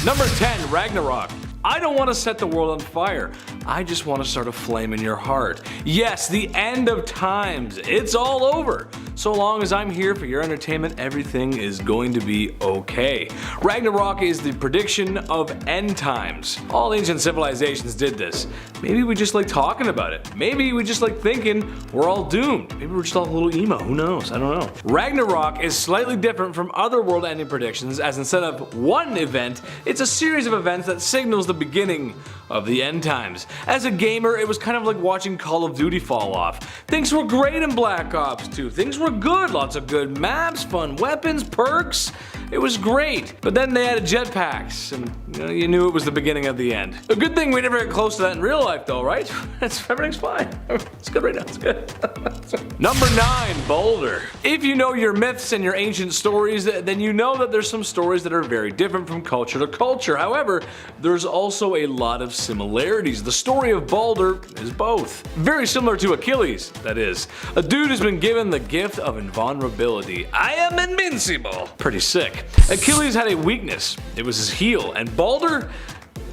Number 10, Ragnarok. I don't want to set the world on fire. I just want to start a flame in your heart. Yes, the end of times. It's all over. So long as I'm here for your entertainment, everything is going to be okay. Ragnarok is the prediction of end times. All ancient civilizations did this. Maybe we just like talking about it. Maybe we just like thinking we're all doomed. Maybe we're just all a little emo. Who knows? I don't know. Ragnarok is slightly different from other world-ending predictions, as instead of one event, it's a series of events that signals the beginning of the end times. As a gamer, it was kind of like watching Call of Duty fall off. Things were great in Black Ops 2. Things were good. Lots of good maps, fun weapons, perks. It was great. But then they added jetpacks, and you knew it was the beginning of the end. A good thing we never get close to that in real life though, right? Everything's fine. It's good right now. It's good. Number 9, Boulder. If you know your myths and your ancient stories, then you know that there's some stories that are very different from culture to culture. However, there's also a lot of similarities. The story of Balder is both. Very similar to Achilles, that is. A dude has been given the gift of invulnerability. I am invincible. Pretty sick. Achilles had a weakness. It was his heel. And Balder,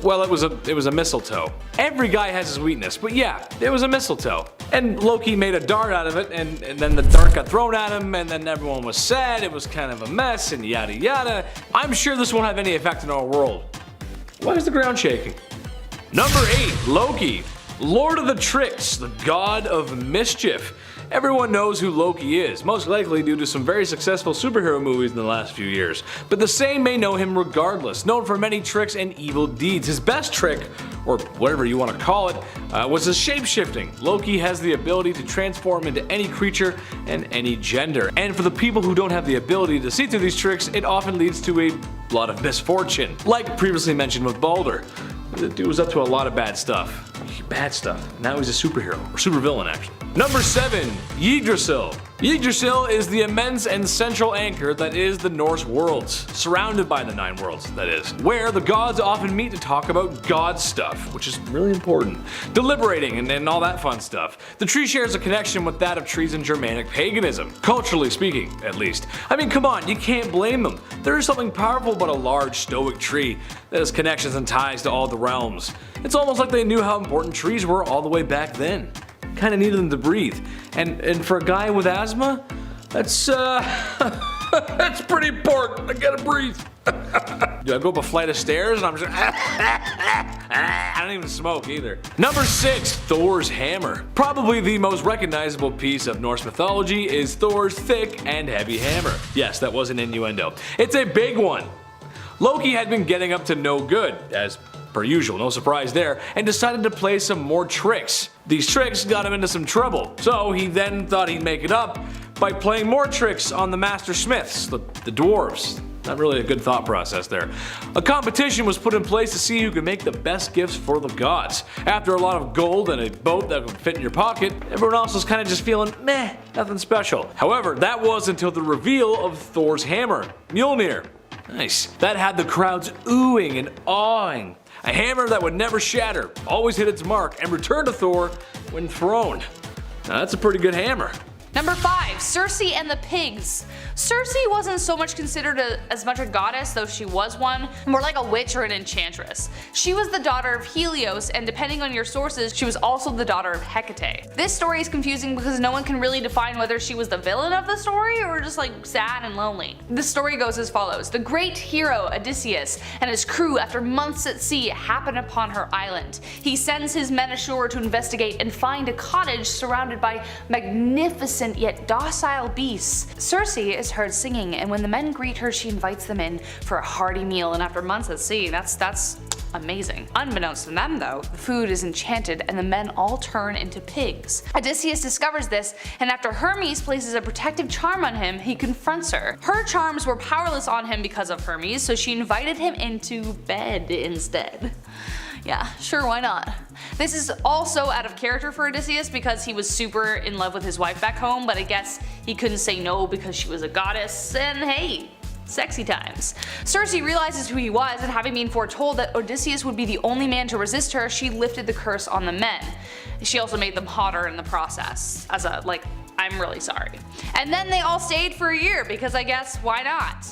well, it was a mistletoe. Every guy has his weakness, but yeah, it was a mistletoe. And Loki made a dart out of it, and then the dart got thrown at him, and then everyone was sad, it was kind of a mess, and yada yada. I'm sure this won't have any effect on our world. Why is the ground shaking? Number 8, Loki. Lord of the Tricks, the god of mischief. Everyone knows who Loki is, most likely due to some very successful superhero movies in the last few years. But the same may know him regardless, known for many tricks and evil deeds. His best trick, or whatever you want to call it, was his shape-shifting. Loki has the ability to transform into any creature and any gender. And for the people who don't have the ability to see through these tricks, it often leads to a lot of misfortune. Like previously mentioned with Balder. The dude was up to a lot of bad stuff. Bad stuff. Now he's a superhero, or supervillain actually. Number 7, Yggdrasil. Yggdrasil is the immense and central anchor that is the Norse worlds, surrounded by the 9 worlds, that is, where the gods often meet to talk about god stuff, which is really important, deliberating and all that fun stuff. The tree shares a connection with that of trees in Germanic paganism, culturally speaking, at least. I mean, come on, you can't blame them. There is something powerful about a large stoic tree that has connections and ties to all the realms. It's almost like they knew how important trees were all the way back then. Kinda needed them to breathe. And for a guy with asthma, that's that's pretty important. I gotta breathe. Do I go up a flight of stairs and I'm just I don't even smoke either. Number 6, Thor's Hammer. Probably the most recognizable piece of Norse mythology is Thor's thick and heavy hammer. Yes, that was an innuendo. It's a big one. Loki had been getting up to no good, as per usual, no surprise there, and decided to play some more tricks. These tricks got him into some trouble, so he then thought he'd make it up by playing more tricks on the master smiths, the dwarves. Not really a good thought process there. A competition was put in place to see who could make the best gifts for the gods. After a lot of gold and a boat that would fit in your pocket, everyone else was kind of just feeling meh, nothing special. However, that was until the reveal of Thor's hammer, Mjolnir. Nice. That had the crowds oohing and awing. A hammer that would never shatter, always hit its mark, and return to Thor when thrown. Now that's a pretty good hammer. Number 5, Cersei and the Pigs. Cersei wasn't so much considered as much a goddess, though she was one, more like a witch or an enchantress. She was the daughter of Helios, and depending on your sources, she was also the daughter of Hecate. This story is confusing because no one can really define whether she was the villain of the story or just like sad and lonely. The story goes as follows. The great hero Odysseus and his crew, after months at sea, happen upon her island. He sends his men ashore to investigate and find a cottage surrounded by magnificent yet docile beasts. Cersei is heard singing, and when the men greet her, she invites them in for a hearty meal, and after months at sea, that's amazing. Unbeknownst to them though, the food is enchanted and the men all turn into pigs. Odysseus discovers this, and after Hermes places a protective charm on him, he confronts her. Her charms were powerless on him because of Hermes, so she invited him into bed instead. Yeah, sure, why not? This is also out of character for Odysseus because he was super in love with his wife back home, but I guess he couldn't say no because she was a goddess, and hey, sexy times. Cersei realizes who he was, and having been foretold that Odysseus would be the only man to resist her, she lifted the curse on the men. She also made them hotter in the process, as a I'm really sorry. And then they all stayed for a year because I guess why not?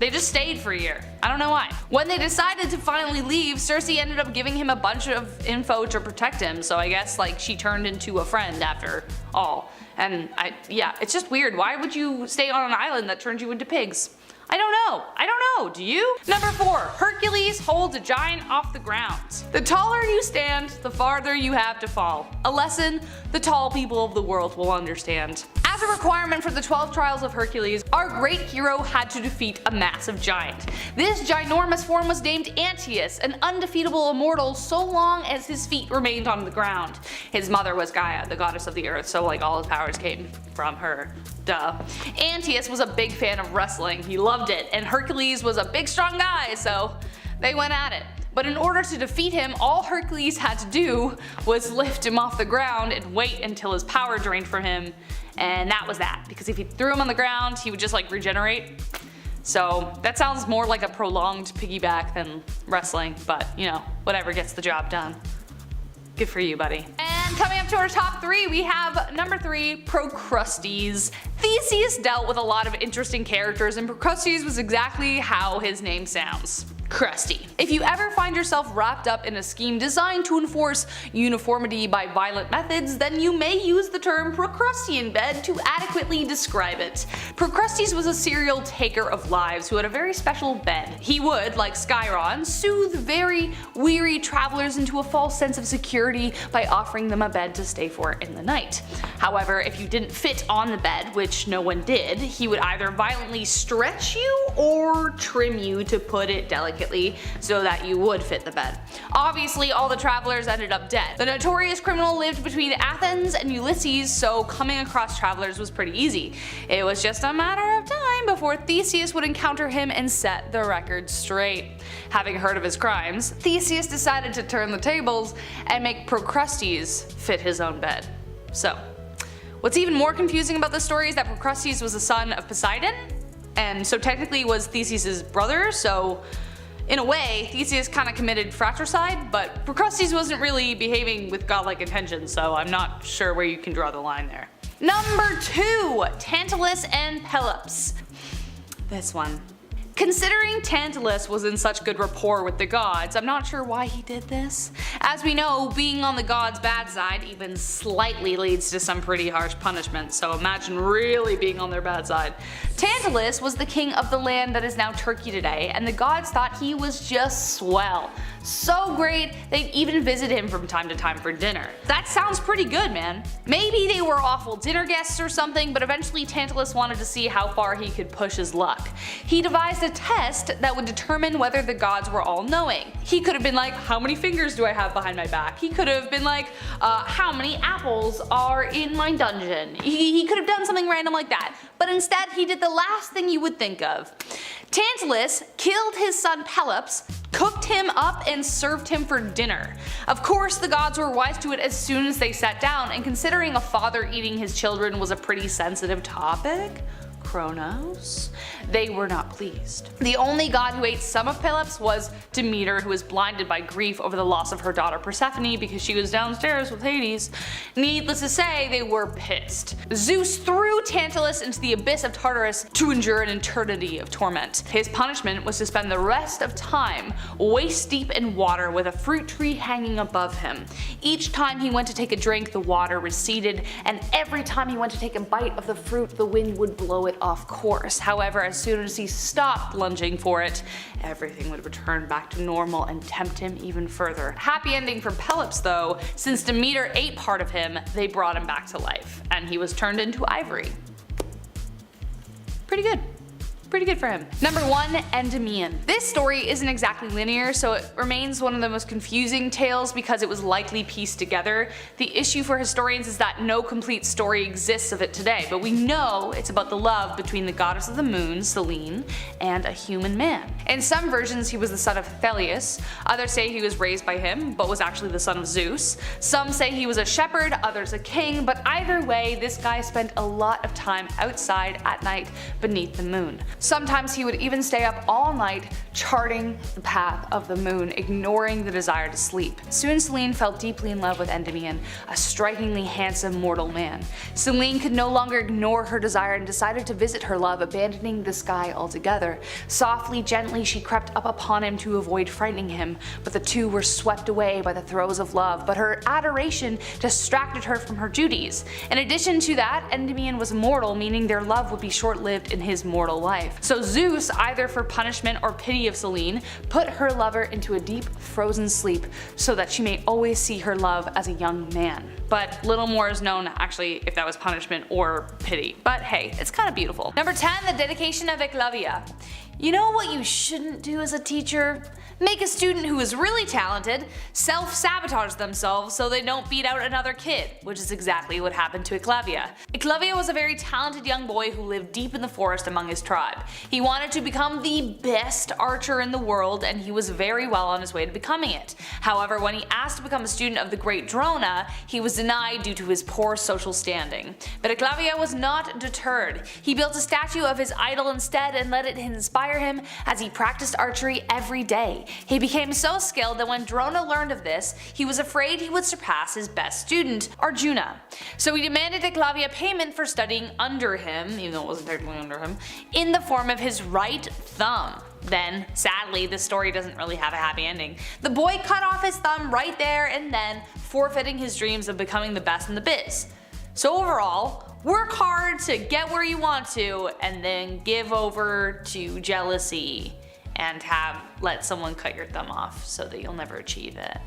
They just stayed for a year. I don't know why. When they decided to finally leave, Cersei ended up giving him a bunch of info to protect him, so I guess like she turned into a friend after all. And yeah, it's just weird. Why would you stay on an island that turned you into pigs? I don't know, do you? Number 4, Hercules holds a giant off the ground. The taller you stand, the farther you have to fall. A lesson the tall people of the world will understand. As a requirement for the 12 trials of Hercules, our great hero had to defeat a massive giant. This ginormous form was named Antaeus, an undefeatable immortal so long as his feet remained on the ground. His mother was Gaia, the goddess of the earth, so like all his powers came from her. Duh. Antaeus was a big fan of wrestling, he loved it, and Hercules was a big strong guy, so they went at it. But in order to defeat him, all Hercules had to do was lift him off the ground and wait until his power drained from him, and that was that, because if he threw him on the ground, he would just like regenerate. So that sounds more like a prolonged piggyback than wrestling, but you know, whatever gets the job done. Good for you, buddy. And coming up to our top 3, we have number 3, Procrustes. Theseus dealt with a lot of interesting characters, and Procrustes was exactly how his name sounds. Crusty. If you ever find yourself wrapped up in a scheme designed to enforce uniformity by violent methods, then you may use the term Procrustean bed to adequately describe it. Procrustes was a serial taker of lives who had a very special bed. He would, like Chiron, soothe very weary travelers into a false sense of security by offering them a bed to stay for in the night. However, if you didn't fit on the bed, which no one did, he would either violently stretch you or trim you, to put it delicately, so that you would fit the bed. Obviously, all the travelers ended up dead. The notorious criminal lived between Athens and Ulysses, so coming across travelers was pretty easy. It was just a matter of time before Theseus would encounter him and set the record straight. Having heard of his crimes, Theseus decided to turn the tables and make Procrustes fit his own bed. So, what's even more confusing about this story is that Procrustes was the son of Poseidon, and so technically was Theseus' brother, so in a way, Theseus kinda committed fratricide, but Procrustes wasn't really behaving with godlike intentions, so I'm not sure where you can draw the line there. Number 2, Tantalus and Pelops. This one. Considering Tantalus was in such good rapport with the gods, I'm not sure why he did this. As we know, being on the gods' bad side even slightly leads to some pretty harsh punishment, so imagine really being on their bad side. Tantalus was the king of the land that is now Turkey today, and the gods thought he was just swell. So great, they'd even visit him from time to time for dinner. That sounds pretty good, man. Maybe they were awful dinner guests or something, but eventually Tantalus wanted to see how far he could push his luck. He devised a test that would determine whether the gods were all-knowing. He could have been like, how many fingers do I have behind my back? He could have been like, how many apples are in my dungeon? He could have done something random like that, but instead he did the last thing you would think of. Tantalus killed his son Pelops, cooked him up, and served him for dinner. Of course, the gods were wise to it as soon as they sat down, and considering a father eating his children was a pretty sensitive topic, Kronos, they were not pleased. The only god who ate some of Pelops was Demeter, who was blinded by grief over the loss of her daughter Persephone because she was downstairs with Hades. Needless to say, they were pissed. Zeus threw Tantalus into the abyss of Tartarus to endure an eternity of torment. His punishment was to spend the rest of time waist deep in water with a fruit tree hanging above him. Each time he went to take a drink, the water receded, and every time he went to take a bite of the fruit, the wind would blow it off course. However, as soon as he stopped lunging for it, everything would return back to normal and tempt him even further. Happy ending for Pelops though, since Demeter ate part of him, they brought him back to life, and he was turned into ivory. Pretty good. Pretty good for him. Number 1, Endymion. This story isn't exactly linear, so it remains one of the most confusing tales because it was likely pieced together. The issue for historians is that no complete story exists of it today, but we know it's about the love between the goddess of the moon, Selene, and a human man. In some versions he was the son of Peleus, others say he was raised by him, but was actually the son of Zeus. Some say he was a shepherd, others a king, but either way, this guy spent a lot of time outside at night beneath the moon. Sometimes he would even stay up all night charting the path of the moon, ignoring the desire to sleep. Soon Selene fell deeply in love with Endymion, a strikingly handsome mortal man. Selene could no longer ignore her desire and decided to visit her love, abandoning the sky altogether. Softly, gently, she crept up upon him to avoid frightening him, but the two were swept away by the throes of love, but her adoration distracted her from her duties. In addition to that, Endymion was mortal, meaning their love would be short-lived in his mortal life. So Zeus, either for punishment or pity of Selene, put her lover into a deep, frozen sleep so that she may always see her love as a young man. But little more is known actually if that was punishment or pity. But hey, it's kind of beautiful. Number 10, the dedication of Iklavia. You know what you shouldn't do as a teacher? Make a student who is really talented self-sabotage themselves so they don't beat out another kid, which is exactly what happened to Iklavia. Iklavia was a very talented young boy who lived deep in the forest among his tribe. He wanted to become the best archer in the world, and he was very well on his way to becoming it. However, when he asked to become a student of the great Drona, he was denied due to his poor social standing. But Iklavia was not deterred. He built a statue of his idol instead and let it inspire him as he practiced archery every day. He became so skilled that when Drona learned of this, he was afraid he would surpass his best student, Arjuna. So he demanded Iklavia payment for studying under him, even though it wasn't technically under him, in the form of his right thumb. Then, sadly, this story doesn't really have a happy ending. The boy cut off his thumb right there and then, forfeiting his dreams of becoming the best in the biz. So overall, work hard to get where you want to, and then give over to jealousy and let someone cut your thumb off so that you'll never achieve it.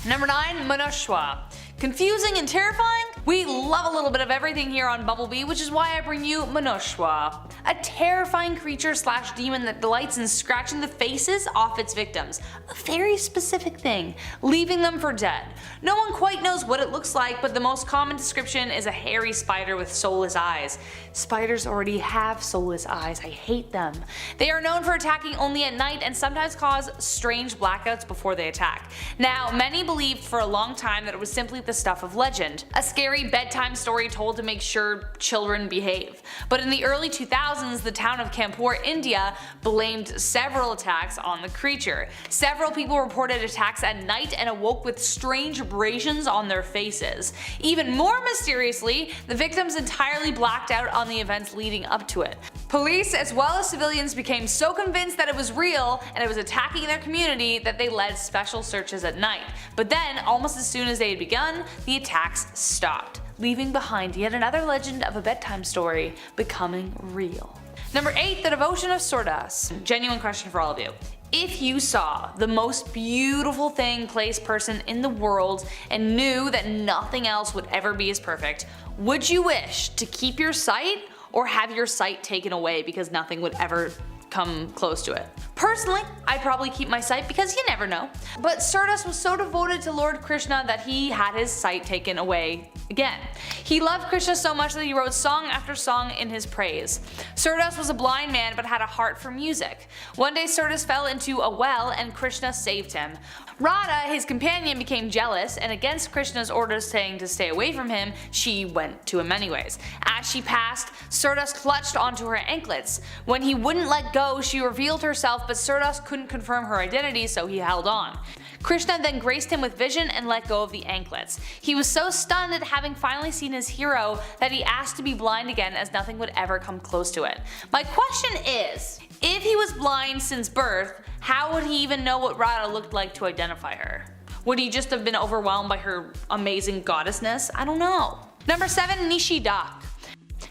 Number 9, Minotaur. Confusing and terrifying? We love a little bit of everything here on Bumblebee, which is why I bring you Minotaur, a terrifying creature slash demon that delights in scratching the faces off its victims, a very specific thing, leaving them for dead. No one quite knows what it looks like, but the most common description is a hairy spider with soulless eyes. Spiders already have soulless eyes, I hate them. They are known for attacking only at night and sometimes cause strange blackouts before they attack. Now, many believed for a long time that it was simply the stuff of legend, a scary bedtime story told to make sure children behave. But in the early 2000s, the town of Kanpur, India blamed several attacks on the creature. Several people reported attacks at night and awoke with strange abrasions on their faces. Even more mysteriously, the victims entirely blacked out on the events leading up to it. Police as well as civilians became so convinced that it was real and it was attacking their community that they led special searches at night. But then, almost as soon as they had begun, the attacks stopped, leaving behind yet another legend of a bedtime story becoming real. Number 8, the Devotion of Iklavia. Genuine question for all of you. If you saw the most beautiful thing, place, person in the world and knew that nothing else would ever be as perfect, would you wish to keep your sight or have your sight taken away because nothing would ever come close to it? Personally, I'd probably keep my sight because you never know. But Iklavia was so devoted to Lord Krishna that he had his sight taken away again. He loved Krishna so much that he wrote song after song in his praise. Iklavia was a blind man but had a heart for music. One day Iklavia fell into a well and Krishna saved him. Radha, his companion, became jealous and against Krishna's orders saying to stay away from him, she went to him anyways. As she passed, Iklavia clutched onto her anklets. When he wouldn't let go, she revealed herself, but Iklavia couldn't confirm her identity, so he held on. Krishna then graced him with vision and let go of the anklets. He was so stunned at having finally seen his hero that he asked to be blind again as nothing would ever come close to it. My question is, if he was blind since birth, how would he even know what Radha looked like to identify her? Would he just have been overwhelmed by her amazing goddessness? I don't know. Number 7, Nishidak.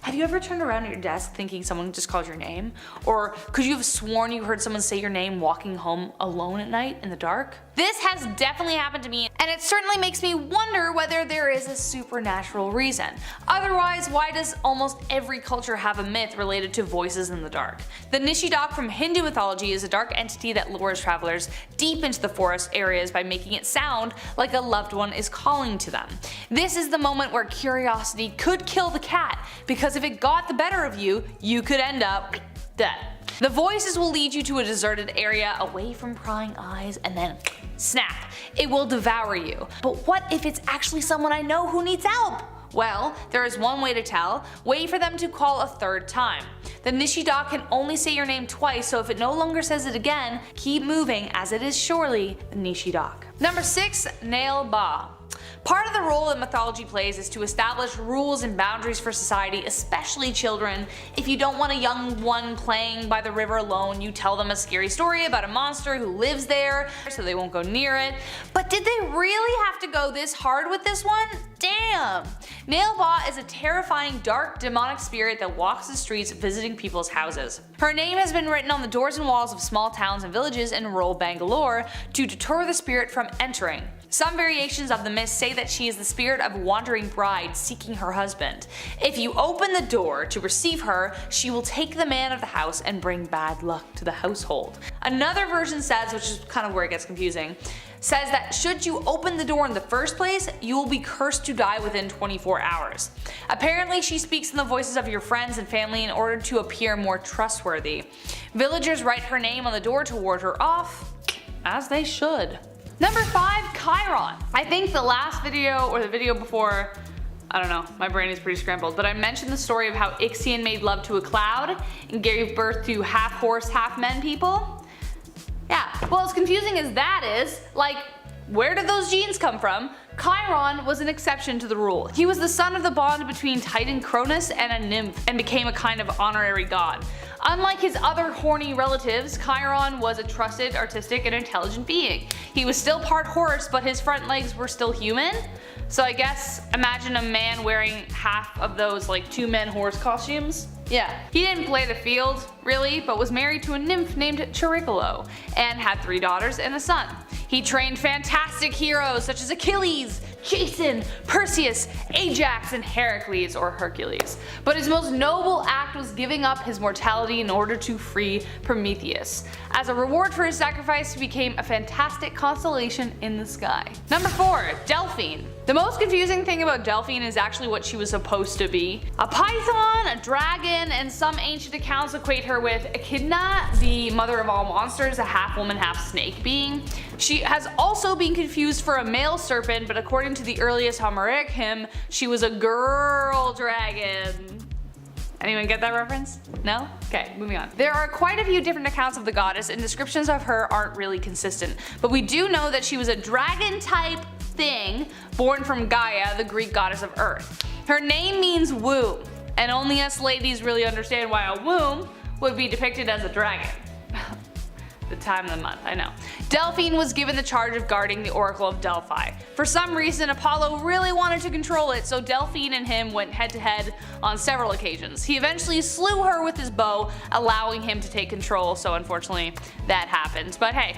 Have you ever turned around at your desk thinking someone just called your name? Or could you have sworn you heard someone say your name walking home alone at night in the dark? This has definitely happened to me, and it certainly makes me wonder whether there is a supernatural reason. Otherwise, why does almost every culture have a myth related to voices in the dark? The Nishidak from Hindu mythology is a dark entity that lures travelers deep into the forest areas by making it sound like a loved one is calling to them. This is the moment where curiosity could kill the cat, because if it got the better of you, you could end up dead. The voices will lead you to a deserted area away from prying eyes and then snap, it will devour you. But what if it's actually someone I know who needs help? Well, there is one way to tell. Wait for them to call a third time. The Nishida can only say your name twice, so if it no longer says it again, keep moving as it is surely the Nishida. Number 6. Nail Ba. Part of the role that mythology plays is to establish rules and boundaries for society, especially children. If you don't want a young one playing by the river alone, you tell them a scary story about a monster who lives there, so they won't go near it. But did they really have to go this hard with this one? Damn! Nail Ba is a terrifying, dark, demonic spirit that walks the streets visiting people's houses. Her name has been written on the doors and walls of small towns and villages in rural Bangalore to deter the spirit from entering. Some variations of the myth say that she is the spirit of a wandering bride seeking her husband. If you open the door to receive her, she will take the man of the house and bring bad luck to the household. Another version says, which is kind of where it gets confusing, says that should you open the door in the first place, you will be cursed to die within 24 hours. Apparently she speaks in the voices of your friends and family in order to appear more trustworthy. Villagers write her name on the door to ward her off, as they should. Number 5. Chiron. I think the last video or the video before, I don't know, my brain is pretty scrambled, but I mentioned the story of how Ixion made love to a cloud and gave birth to half horse, half men people. Yeah, well, as confusing as that is, like, where did those genes come from? Chiron was an exception to the rule. He was the son of the bond between Titan Cronus and a nymph and became a kind of honorary god. Unlike his other horny relatives, Chiron was a trusted, artistic, and intelligent being. He was still part horse, but his front legs were still human. So I guess imagine a man wearing half of those like 2 men horse costumes. Yeah. He didn't play the field, really, but was married to a nymph named Charicolo and had 3 daughters and a son. He trained fantastic heroes such as Achilles, Jason, Perseus, Ajax, and Heracles or Hercules. But his most noble act was giving up his mortality in order to free Prometheus. As a reward for his sacrifice, he became a fantastic constellation in the sky. Number 4. Delphine. The most confusing thing about Delphine is actually what she was supposed to be. A python, a dragon, and some ancient accounts equate her with Echidna, the mother of all monsters, a half woman, half snake being. She has also been confused for a male serpent, but according to the earliest Homeric hymn, she was a girl dragon. Anyone get that reference? No? Okay, moving on. There are quite a few different accounts of the goddess, and descriptions of her aren't really consistent, but we do know that she was a dragon type thing born from Gaia, the Greek goddess of earth. Her name means womb, and only us ladies really understand why a womb would be depicted as a dragon. The time of the month, I know. Delphine was given the charge of guarding the Oracle of Delphi. For some reason, Apollo really wanted to control it, so Delphine and him went head to head on several occasions. He eventually slew her with his bow, allowing him to take control, so unfortunately that happened. But hey,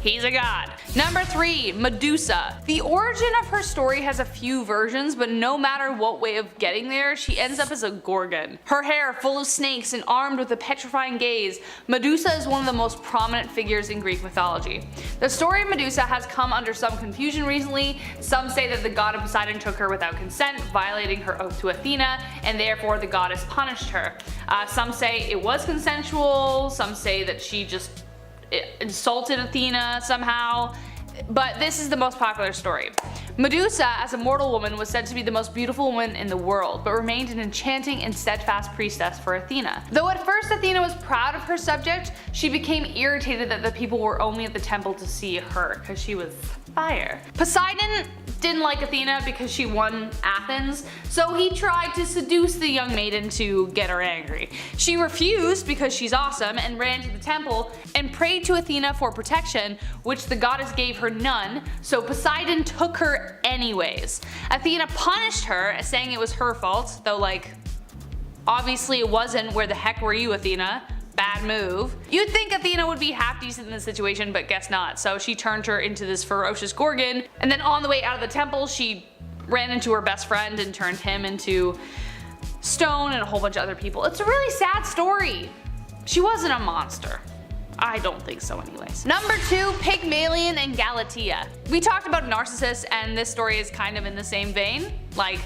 he's a god. Number 3. Medusa. The origin of her story has a few versions, but no matter what way of getting there, she ends up as a gorgon. Her hair full of snakes and armed with a petrifying gaze, Medusa is one of the most prominent figures in Greek mythology. The story of Medusa has come under some confusion recently. Some say that the god of Poseidon took her without consent, violating her oath to Athena, and therefore the goddess punished her. Some say it was consensual, some say that she just insulted Athena somehow, but this is the most popular story. Medusa, as a mortal woman, was said to be the most beautiful woman in the world, but remained an enchanting and steadfast priestess for Athena. Though at first Athena was proud of her subject, she became irritated that the people were only at the temple to see her, because she was fire. Poseidon didn't like Athena because she won Athens, so he tried to seduce the young maiden to get her angry. She refused because she's awesome and ran to the temple and prayed to Athena for protection, which the goddess gave her none, so Poseidon took her anyways. Athena punished her, saying it was her fault, though like, obviously it wasn't. Where the heck were you, Athena? Bad move. You'd think Athena would be half decent in this situation, but guess not. So she turned her into this ferocious gorgon, and then on the way out of the temple she ran into her best friend and turned him into stone and a whole bunch of other people. It's a really sad story. She wasn't a monster. I don't think so anyways. Number 2, Pygmalion and Galatea. We talked about Narcissus, and this story is kind of in the same vein. Like,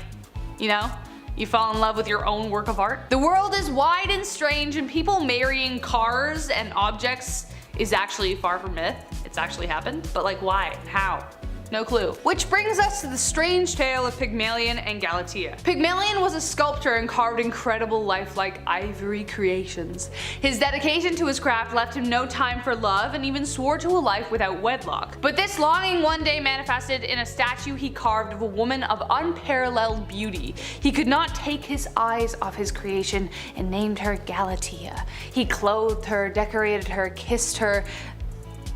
you know, you fall in love with your own work of art. The world is wide and strange, and people marrying cars and objects is actually far from myth. It's actually happened, but like why? How? No clue. Which brings us to the strange tale of Pygmalion and Galatea. Pygmalion was a sculptor and carved incredible lifelike ivory creations. His dedication to his craft left him no time for love and even swore to a life without wedlock. But this longing one day manifested in a statue he carved of a woman of unparalleled beauty. He could not take his eyes off his creation and named her Galatea. He clothed her, decorated her, kissed her.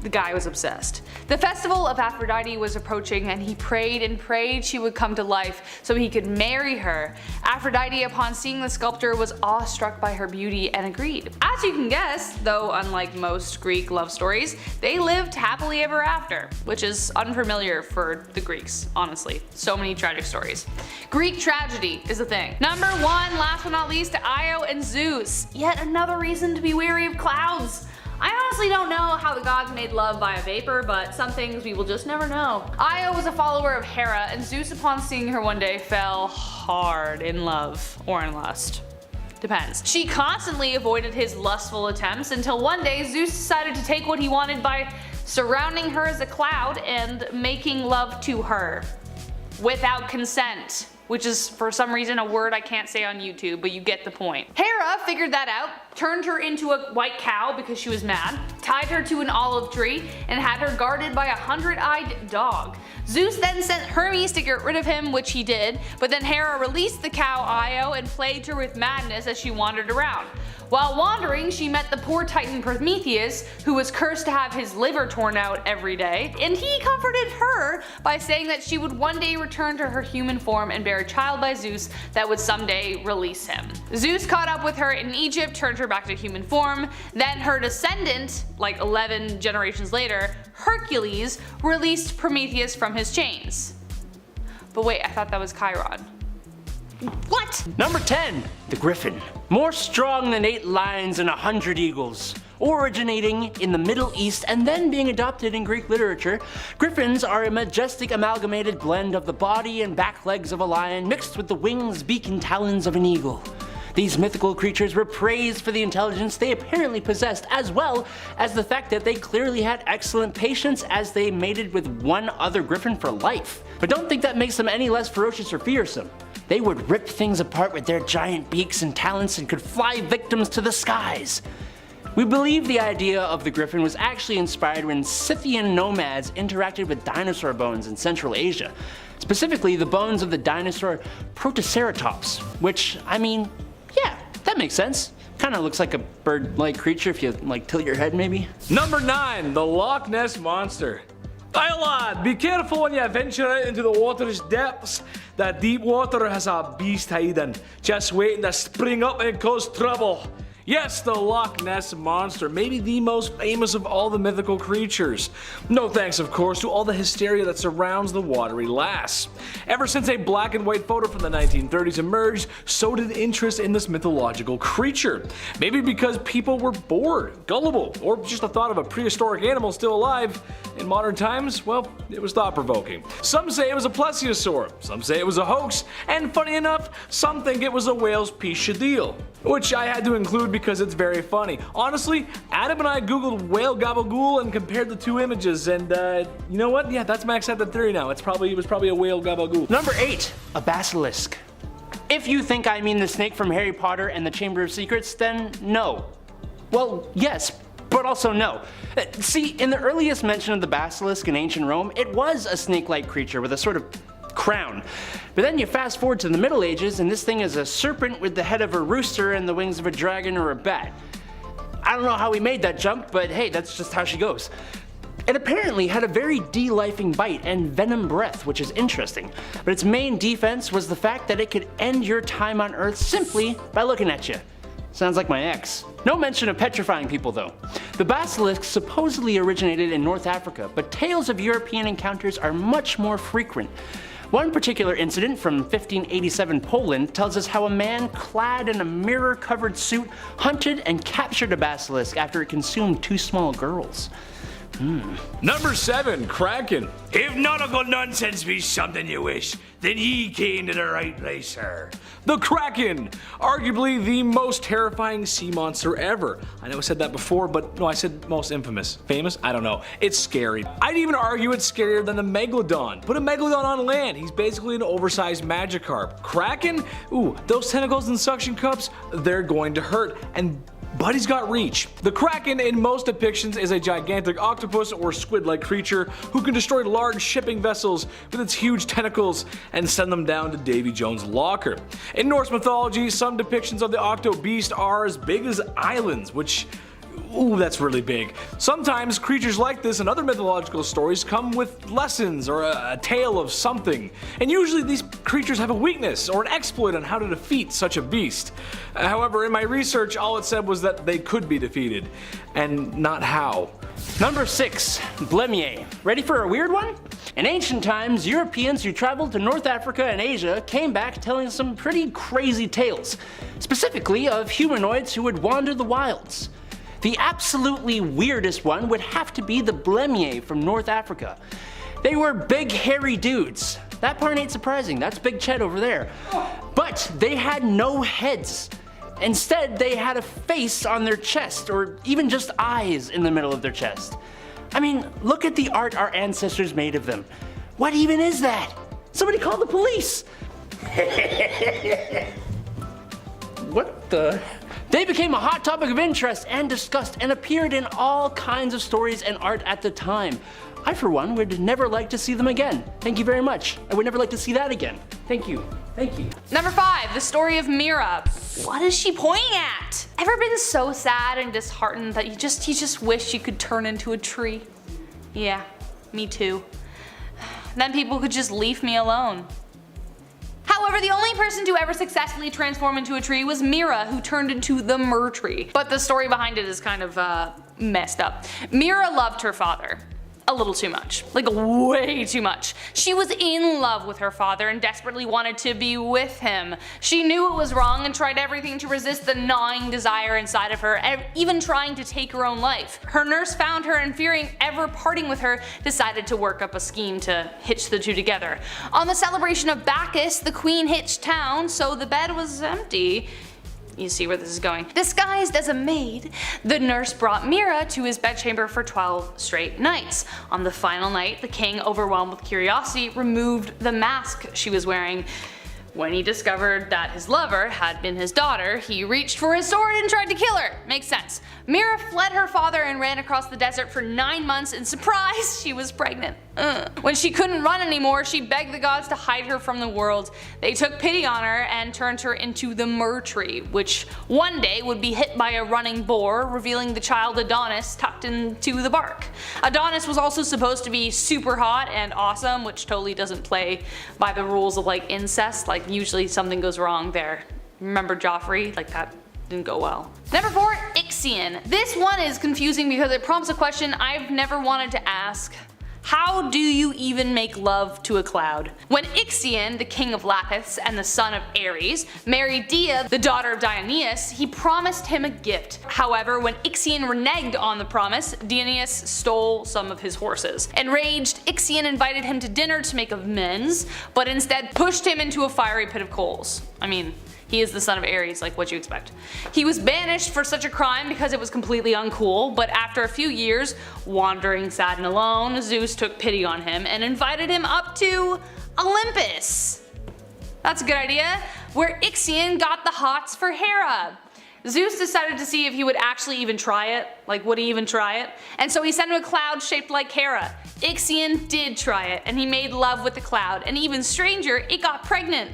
The guy was obsessed. The festival of Aphrodite was approaching and he prayed and prayed she would come to life so he could marry her. Aphrodite, upon seeing the sculptor, was awestruck by her beauty and agreed. As you can guess, though unlike most Greek love stories, they lived happily ever after, which is unfamiliar for the Greeks, honestly. So many tragic stories. Greek tragedy is a thing. Number 1, last but not least, Io and Zeus. Yet another reason to be wary of clouds. I honestly don't know how the gods made love by a vapor, but some things we will just never know. Io was a follower of Hera, and Zeus, upon seeing her one day, fell hard in love, or in lust. Depends. She constantly avoided his lustful attempts until one day Zeus decided to take what he wanted by surrounding her as a cloud and making love to her. Without consent. Which is, for some reason, a word I can't say on YouTube, but you get the point. Hera figured that out, turned her into a white cow because she was mad, tied her to an olive tree, and had her guarded by a 100-eyed dog. Zeus then sent Hermes to get rid of him, which he did, but then Hera released the cow Io and plagued her with madness as she wandered around. While wandering, she met the poor titan Prometheus, who was cursed to have his liver torn out every day, and he comforted her by saying that she would one day return to her human form and bear a child by Zeus that would someday release him. Zeus caught up with her in Egypt, turned her back to human form, then her descendant, like 11 generations later, Hercules, released Prometheus from his chains. But wait, I thought that was Chiron. What? Number 10, the Griffin. More strong than 8 lions and 100 eagles. Originating in the Middle East and then being adopted in Greek literature, griffins are a majestic amalgamated blend of the body and back legs of a lion mixed with the wings, beak, and talons of an eagle. These mythical creatures were praised for the intelligence they apparently possessed, as well as the fact that they clearly had excellent patience as they mated with one other griffin for life. But don't think that makes them any less ferocious or fearsome. They would rip things apart with their giant beaks and talons and could fly victims to the skies. We believe the idea of the griffin was actually inspired when Scythian nomads interacted with dinosaur bones in Central Asia, specifically the bones of the dinosaur Protoceratops, which, I mean, yeah, that makes sense. Kinda looks like a bird-like creature if you, like, tilt your head maybe. Number 9, the Loch Ness Monster. Hey lad, be careful when you venture out into the water's depths. That deep water has a beast hiding, just waiting to spring up and cause trouble. Yes, the Loch Ness Monster, maybe the most famous of all the mythical creatures. No thanks, of course, to all the hysteria that surrounds the watery lass. Ever since a black and white photo from the 1930s emerged, so did interest in this mythological creature. Maybe because people were bored, gullible, or just the thought of a prehistoric animal still alive in modern times, well, it was thought-provoking. Some say it was a plesiosaur, some say it was a hoax, and funny enough, some think it was a whale's pichadille, which I had to include because it's very funny. Honestly, Adam and I googled whale gabagool and compared the two images, and you know what? Yeah, that's my accepted theory now. It was probably a whale gabagool. Number 8, a basilisk. If you think I mean the snake from Harry Potter and the Chamber of Secrets, then no. Well, yes, but also no. See, in the earliest mention of the basilisk in ancient Rome, it was a snake-like creature with a sort of crown. But then you fast forward to the Middle Ages and this thing is a serpent with the head of a rooster and the wings of a dragon or a bat. I don't know how we made that jump, but hey, that's just how she goes. It apparently had a very de-lifing bite and venom breath, which is interesting, but its main defense was the fact that it could end your time on Earth simply by looking at you. Sounds like my ex. No mention of petrifying people though. The basilisk supposedly originated in North Africa, but tales of European encounters are much more frequent. One particular incident from 1587 Poland tells us how a man clad in a mirror-covered suit hunted and captured a basilisk after it consumed 2 small girls. Number 7, Kraken. If nautical nonsense be something you wish, then ye came to the right place, sir. The Kraken, arguably the most terrifying sea monster ever. I know I said that before, but no, I said most infamous. Famous? I don't know. It's scary. I'd even argue it's scarier than the Megalodon. Put a Megalodon on land, he's basically an oversized Magikarp. Kraken? Ooh, those tentacles and suction cups, they're going to hurt. And but he's got reach. The Kraken in most depictions is a gigantic octopus or squid-like creature who can destroy large shipping vessels with its huge tentacles and send them down to Davy Jones' locker. In Norse mythology, some depictions of the octo beast are as big as islands, which ooh, that's really big. Sometimes creatures like this and other mythological stories come with lessons or a tale of something, and usually these creatures have a weakness or an exploit on how to defeat such a beast. However, in my research, all it said was that they could be defeated, and not how. Number 6, Blemier. Ready for a weird one? In ancient times, Europeans who traveled to North Africa and Asia came back telling some pretty crazy tales, specifically of humanoids who would wander the wilds. The absolutely weirdest one would have to be the Blemier from North Africa. They were big hairy dudes. That part ain't surprising, that's Big Chet over there. But they had no heads. Instead, they had a face on their chest, or even just eyes in the middle of their chest. I mean, look at the art our ancestors made of them. What even is that? Somebody call the police! What the? They became a hot topic of interest and discussed and appeared in all kinds of stories and art at the time. I, for one, would never like to see them again. Thank you very much. I would never like to see that again. Thank you. Thank you. Number 5, the story of Mira. What is she pointing at? Ever been so sad and disheartened that you just wish you could turn into a tree? Yeah, me too. Then people could just leave me alone. However, the only person to ever successfully transform into a tree was Mira, who turned into the Myr tree. But the story behind it is kind of messed up. Mira loved her father. A little too much. Like way too much. She was in love with her father and desperately wanted to be with him. She knew it was wrong and tried everything to resist the gnawing desire inside of her, even trying to take her own life. Her nurse found her and, fearing ever parting with her, decided to work up a scheme to hitch the two together. On the celebration of Bacchus, the queen hitched town, so the bed was empty. You see where this is going. Disguised as a maid, the nurse brought Mira to his bedchamber for 12 straight nights. On the final night, the king, overwhelmed with curiosity, removed the mask she was wearing. When he discovered that his lover had been his daughter, he reached for his sword and tried to kill her. Makes sense. Mira fled her father and ran across the desert for 9 months, and surprise, she was pregnant. When she couldn't run anymore, she begged the gods to hide her from the world. They took pity on her and turned her into the Myr tree, which one day would be hit by a running boar, revealing the child Adonis tucked into the bark. Adonis was also supposed to be super hot and awesome, which totally doesn't play by the rules of like incest. Like usually something goes wrong there. Remember Joffrey? Like that didn't go well. Number 4, Ixion. This one is confusing because it prompts a question I've never wanted to ask. How do you even make love to a cloud? When Ixion, the king of Lapiths and the son of Aeris, married Dia, the daughter of Dionysus, he promised him a gift. However, when Ixion reneged on the promise, Dionysus stole some of his horses. Enraged, Ixion invited him to dinner to make amends, but instead pushed him into a fiery pit of coals. I mean, he is the son of Aeris, like what you expect. He was banished for such a crime because it was completely uncool, but after a few years, wandering sad and alone, Zeus took pity on him and invited him up to Olympus. That's a good idea, where Ixion got the hots for Hera. Zeus decided to see if he would actually even try it, like would he even try it? And so he sent him a cloud shaped like Hera. Ixion did try it, and he made love with the cloud, and even stranger, it got pregnant.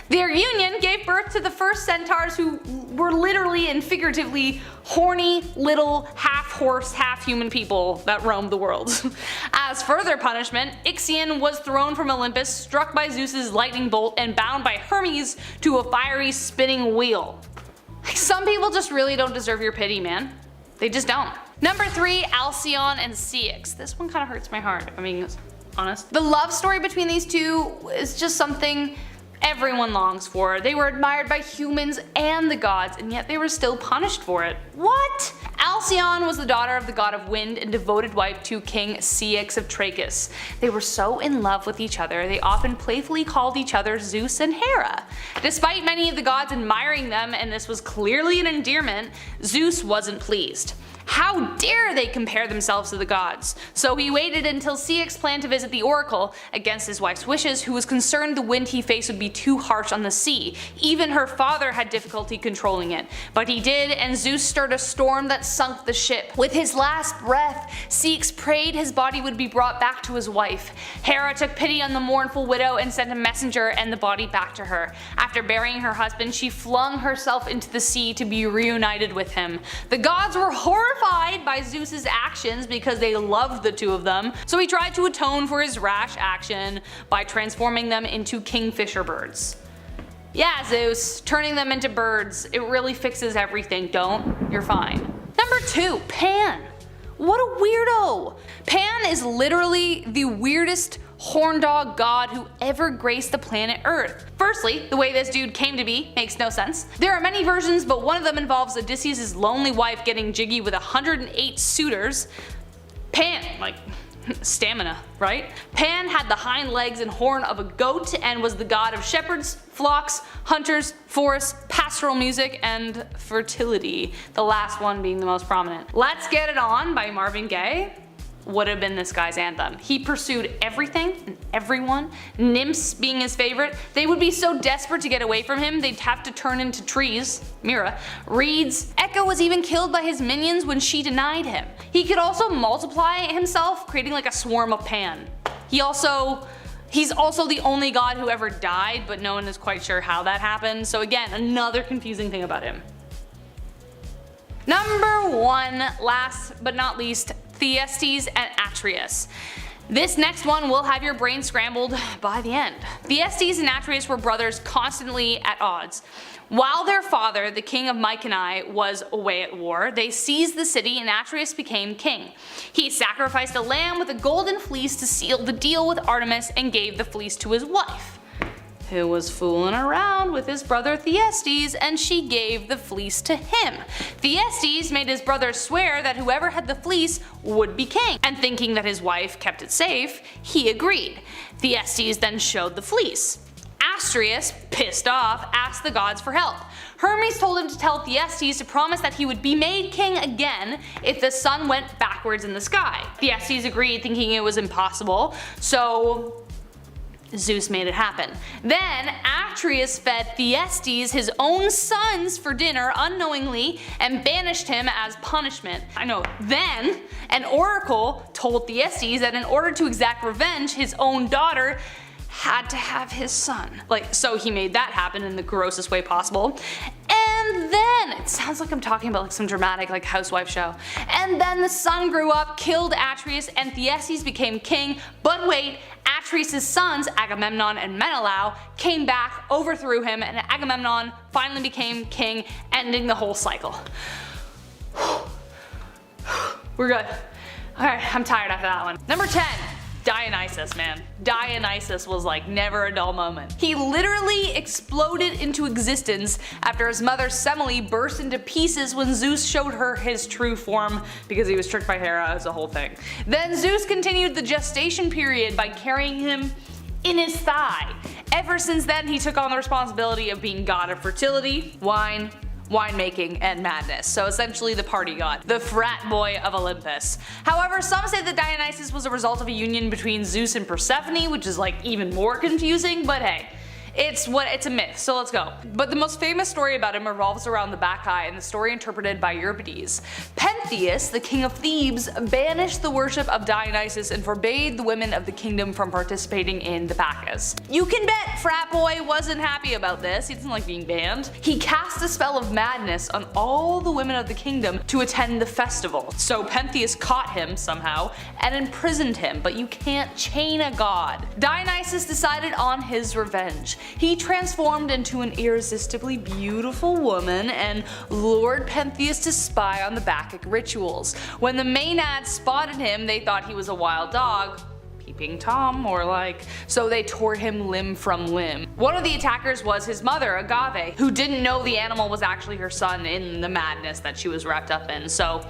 Their union gave birth to the first centaurs, who were literally and figuratively horny little half-horse, half-human people that roamed the world. As further punishment, Ixion was thrown from Olympus, struck by Zeus's lightning bolt, and bound by Hermes to a fiery spinning wheel. Some people just really don't deserve your pity, man. They just don't. Number 3, Alcyone and Ceyx. This one kind of hurts my heart, if I'm being honest. The love story between these two is just something everyone longs for. They were admired by humans and the gods, and yet they were still punished for it. What? Alcyone was the daughter of the god of wind and devoted wife to King Ceyx of Trachis. They were so in love with each other, they often playfully called each other Zeus and Hera. Despite many of the gods admiring them, and this was clearly an endearment, Zeus wasn't pleased. How dare they compare themselves to the gods? So he waited until Ceyx planned to visit the oracle, against his wife's wishes, who was concerned the wind he faced would be too harsh on the sea. Even her father had difficulty controlling it. But he did, and Zeus stirred a storm that sunk the ship. With his last breath, Ceyx prayed his body would be brought back to his wife. Hera took pity on the mournful widow and sent a messenger and the body back to her. After burying her husband, she flung herself into the sea to be reunited with him. The gods were horrified by Zeus's actions because they loved the two of them, so he tried to atone for his rash action by transforming them into kingfisher birds. Yeah, Zeus, turning them into birds, it really fixes everything, don't? You're fine. Number 2, Pan. What a weirdo! Pan is literally the weirdest horn dog god who ever graced the planet Earth. Firstly, the way this dude came to be makes no sense. There are many versions, but one of them involves Odysseus' lonely wife getting jiggy with 108 suitors. Pan, like, stamina, right? Pan had the hind legs and horn of a goat and was the god of shepherds, flocks, hunters, forests, pastoral music, and fertility, the last one being the most prominent. Let's Get It On by Marvin Gaye would have been this guy's anthem. He pursued everything and everyone, nymphs being his favorite. They would be so desperate to get away from him they'd have to turn into trees, Mira, reeds. Echo was even killed by his minions when she denied him. He could also multiply himself, creating like a swarm of Pan. He's also the only god who ever died, but no one is quite sure how that happened, so again, another confusing thing about him. Number 1, last but not least, Thyestes and Atreus. This next one will have your brain scrambled by the end. Thyestes and Atreus were brothers constantly at odds. While their father, the king of Mycenae, was away at war, they seized the city and Atreus became king. He sacrificed a lamb with a golden fleece to seal the deal with Artemis and gave the fleece to his wife, who was fooling around with his brother Thyestes, and she gave the fleece to him. Thyestes made his brother swear that whoever had the fleece would be king, and thinking that his wife kept it safe, he agreed. Thyestes then showed the fleece. Atreus, pissed off, asked the gods for help. Hermes told him to tell Thyestes to promise that he would be made king again if the sun went backwards in the sky. Thyestes agreed, thinking it was impossible, so Zeus made it happen. Then Atreus fed Thyestes his own sons for dinner unknowingly and banished him as punishment. Then an oracle told Thyestes that in order to exact revenge, his own daughter had to have his son. So he made that happen in the grossest way possible. And then, it sounds like I'm talking about some dramatic housewife show. And then the son grew up, killed Atreus, and Thyestes became king. But wait, Atreus' sons, Agamemnon and Menelaus, came back, overthrew him, and Agamemnon finally became king, ending the whole cycle. We're good. Alright, I'm tired after that one. Number 10. Dionysus, man. Dionysus was never a dull moment. He literally exploded into existence after his mother Semele burst into pieces when Zeus showed her his true form because he was tricked by Hera. As a whole thing. Then Zeus continued the gestation period by carrying him in his thigh. Ever since then, he took on the responsibility of being god of fertility, winemaking, and madness, so essentially the party god, the frat boy of Olympus. However, some say that Dionysus was a result of a union between Zeus and Persephone, which is even more confusing, but hey. It's a myth, so let's go. But the most famous story about him revolves around the Bacchae and the story interpreted by Euripides. Pentheus, the king of Thebes, banished the worship of Dionysus and forbade the women of the kingdom from participating in the Bacchus. You can bet frat boy wasn't happy about this, he doesn't like being banned. He cast a spell of madness on all the women of the kingdom to attend the festival. So Pentheus caught him somehow and imprisoned him, but you can't chain a god. Dionysus decided on his revenge. He transformed into an irresistibly beautiful woman and lured Pentheus to spy on the Bacchic rituals. When the Maenads spotted him, they thought he was a wild dog. Peeping Tom, or like, so they tore him limb from limb. One of the attackers was his mother, Agave, who didn't know the animal was actually her son in the madness that she was wrapped up in. So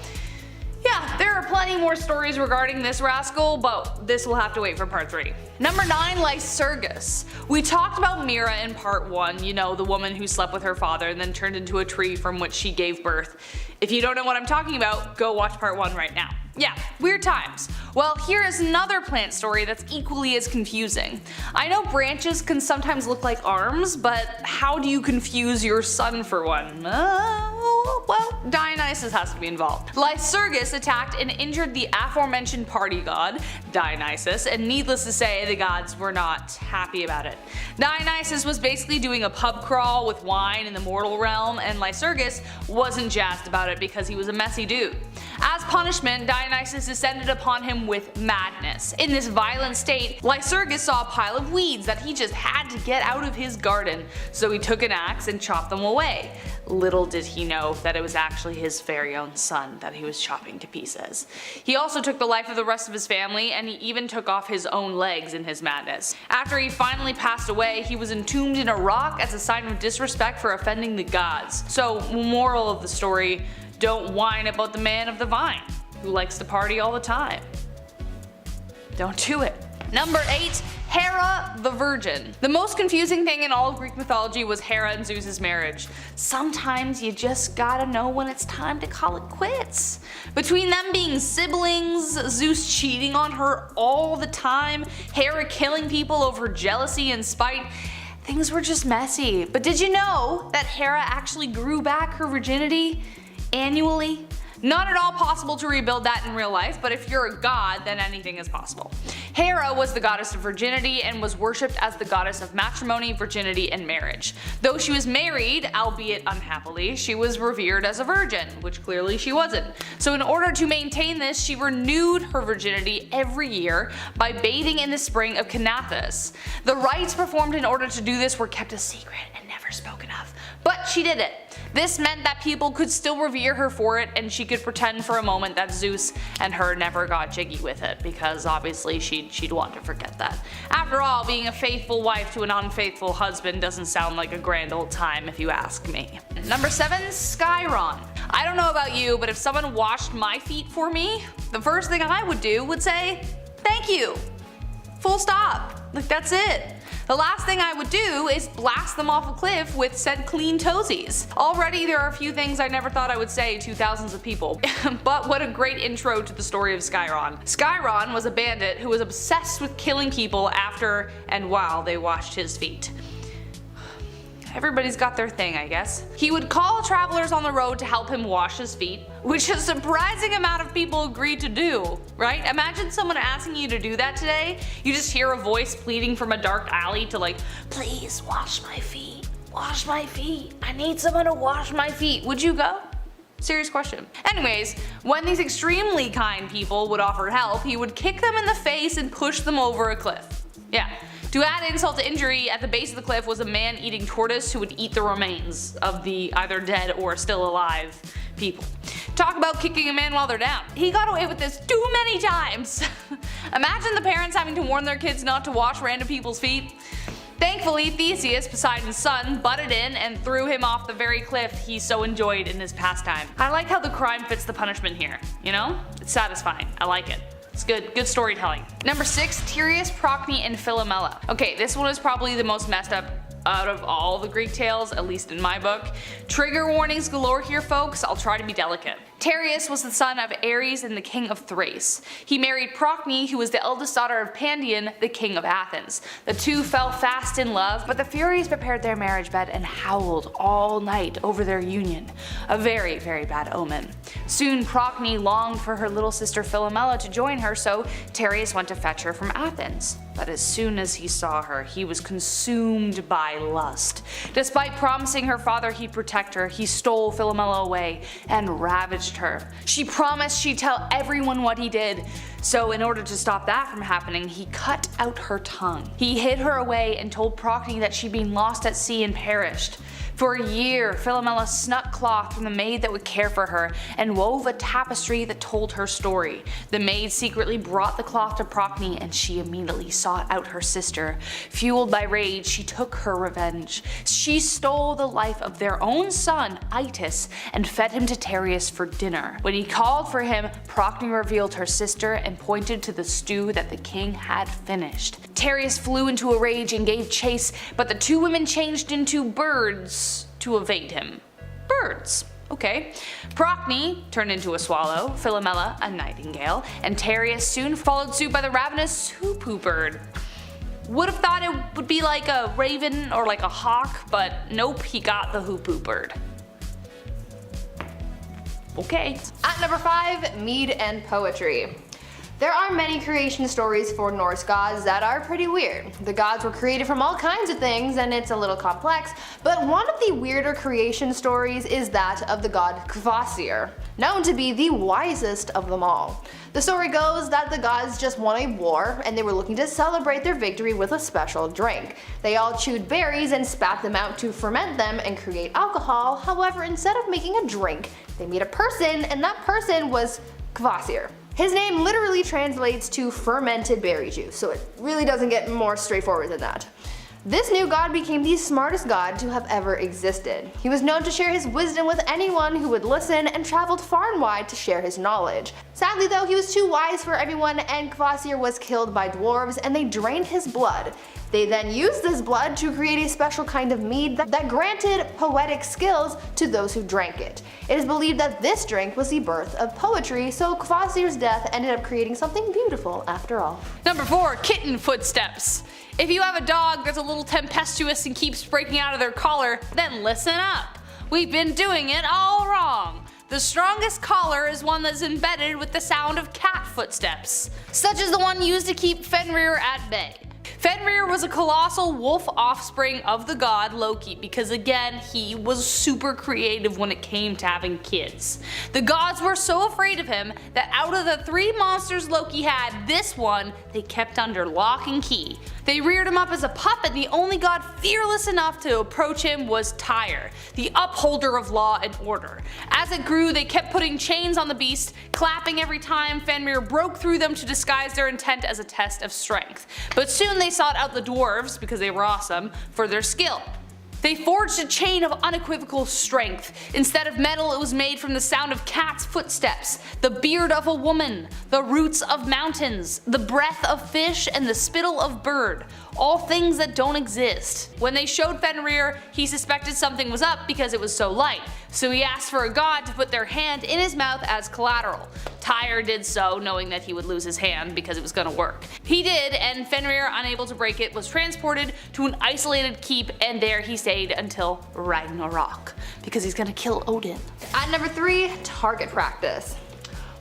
yeah, there are plenty more stories regarding this rascal, but this will have to wait for part 3. Number 9, Lycurgus. We talked about Mira in part 1, you know, the woman who slept with her father and then turned into a tree from which she gave birth. If you don't know what I'm talking about, go watch part 1 right now. Yeah, weird times. Well, here is another plant story that's equally as confusing. I know branches can sometimes look like arms, but how do you confuse your son for one? Well, Dionysus has to be involved. Lycurgus attacked and injured the aforementioned party god, Dionysus, and needless to say, the gods were not happy about it. Dionysus was basically doing a pub crawl with wine in the mortal realm, and Lycurgus wasn't jazzed about it because he was a messy dude. As punishment, Dionysus descended upon him with madness. In this violent state, Lycurgus saw a pile of weeds that he just had to get out of his garden, so he took an axe and chopped them away. Little did he know that it was actually his very own son that he was chopping to pieces. He also took the life of the rest of his family, and he even took off his own legs in his madness. After he finally passed away, he was entombed in a rock as a sign of disrespect for offending the gods. So, moral of the story, don't whine about the man of the vine, who likes to party all the time. Don't do it. Number 8, Hera the Virgin. The most confusing thing in all of Greek mythology was Hera and Zeus's marriage. Sometimes you just gotta know when it's time to call it quits. Between them being siblings, Zeus cheating on her all the time, Hera killing people over jealousy and spite, things were just messy. But did you know that Hera actually grew back her virginity annually? Not at all possible to rebuild that in real life, but if you're a god, then anything is possible. Hera was the goddess of virginity and was worshipped as the goddess of matrimony, virginity, and marriage. Though she was married, albeit unhappily, she was revered as a virgin, which clearly she wasn't. So in order to maintain this, she renewed her virginity every year by bathing in the spring of Canathus. The rites performed in order to do this were kept a secret and never spoken of, but she did it. This meant that people could still revere her for it, and she could pretend for a moment that Zeus and her never got jiggy with it, because obviously she'd want to forget that. After all, being a faithful wife to an unfaithful husband doesn't sound like a grand old time if you ask me. Number 7, Chiron. I don't know about you, but if someone washed my feet for me, the first thing I would do would say, thank you. Full stop. Like, that's it. The last thing I would do is blast them off a cliff with said clean toesies. Already there are a few things I never thought I would say to thousands of people. But what a great intro to the story of Chiron. Chiron was a bandit who was obsessed with killing people after and while they washed his feet. Everybody's got their thing, I guess. He would call travelers on the road to help him wash his feet, which a surprising amount of people agreed to do, right? Imagine someone asking you to do that today. You just hear a voice pleading from a dark alley to like, please wash my feet, wash my feet. I need someone to wash my feet. Would you go? Serious question. Anyways, when these extremely kind people would offer help, he would kick them in the face and push them over a cliff. Yeah. To add insult to injury, at the base of the cliff was a man-eating tortoise who would eat the remains of the either dead or still alive people. Talk about kicking a man while they're down. He got away with this too many times. Imagine the parents having to warn their kids not to wash random people's feet. Thankfully, Theseus, Poseidon's son, butted in and threw him off the very cliff he so enjoyed in his pastime. I like how the crime fits the punishment here, you know? It's satisfying. I like it. It's good storytelling. Number 6, Tereus, Procne, and Philomela. Okay, this one is probably the most messed up out of all the Greek tales, at least in my book. Trigger warnings galore here, folks. I'll try to be delicate. Tereus was the son of Aeris and the king of Thrace. He married Procne, who was the eldest daughter of Pandion, the king of Athens. The two fell fast in love, but the Furies prepared their marriage bed and howled all night over their union. A very, very bad omen. Soon Procne longed for her little sister Philomela to join her, so Tereus went to fetch her from Athens. But as soon as he saw her, he was consumed by lust. Despite promising her father he'd protect her, he stole Philomela away and ravaged her. She promised she'd tell everyone what he did. So in order to stop that from happening, he cut out her tongue. He hid her away and told Procne that she'd been lost at sea and perished. For a year, Philomela snuck cloth from the maid that would care for her and wove a tapestry that told her story. The maid secretly brought the cloth to Arachne and she immediately sought out her sister. Fueled by rage, she took her revenge. She stole the life of their own son, Itis, and fed him to Tereus for dinner. When he called for him, Arachne revealed her sister and pointed to the stew that the king had finished. Tereus flew into a rage and gave chase, but the two women changed into birds to evade him. Birds. Okay. Arachne turned into a swallow, Philomela a nightingale, and Tereus soon followed suit by the ravenous hoopoe bird. Would have thought it would be like a raven or like a hawk, but nope, he got the hoopoe bird. Okay. At number 5, mead and poetry. There are many creation stories for Norse gods that are pretty weird. The gods were created from all kinds of things and it's a little complex, but one of the weirder creation stories is that of the god Kvasir, known to be the wisest of them all. The story goes that the gods just won a war and they were looking to celebrate their victory with a special drink. They all chewed berries and spat them out to ferment them and create alcohol. However, instead of making a drink, they made a person, and that person was Kvasir. His name literally translates to fermented berry juice, so it really doesn't get more straightforward than that. This new god became the smartest god to have ever existed. He was known to share his wisdom with anyone who would listen and traveled far and wide to share his knowledge. Sadly though, he was too wise for everyone and Kvasir was killed by dwarves and they drained his blood. They then used this blood to create a special kind of mead that granted poetic skills to those who drank it. It is believed that this drink was the birth of poetry, so Kvasir's death ended up creating something beautiful after all. Number 4, kitten footsteps. If you have a dog that's a little tempestuous and keeps breaking out of their collar, then listen up. We've been doing it all wrong. The strongest collar is one that's embedded with the sound of cat footsteps, such as the one used to keep Fenrir at bay. Fenrir was a colossal wolf offspring of the god Loki because again, he was super creative when it came to having kids. The gods were so afraid of him that out of the 3 monsters Loki had, this one they kept under lock and key. They reared him up as a pup and the only god fearless enough to approach him was Tyr, the upholder of law and order. As it grew, they kept putting chains on the beast, clapping every time Fenrir broke through them to disguise their intent as a test of strength. But soon they sought out the dwarves, because they were awesome, for their skill. They forged a chain of unequivocal strength. Instead of metal, it was made from the sound of cats' footsteps, the beard of a woman, the roots of mountains, the breath of fish, and the spittle of bird. All things that don't exist. When they showed Fenrir, he suspected something was up because it was so light, so he asked for a god to put their hand in his mouth as collateral. Tyr did so, knowing that he would lose his hand because it was gonna work. He did, and Fenrir, unable to break it, was transported to an isolated keep, and there he stayed until Ragnarok, because he's gonna kill Odin. At number 3, target practice.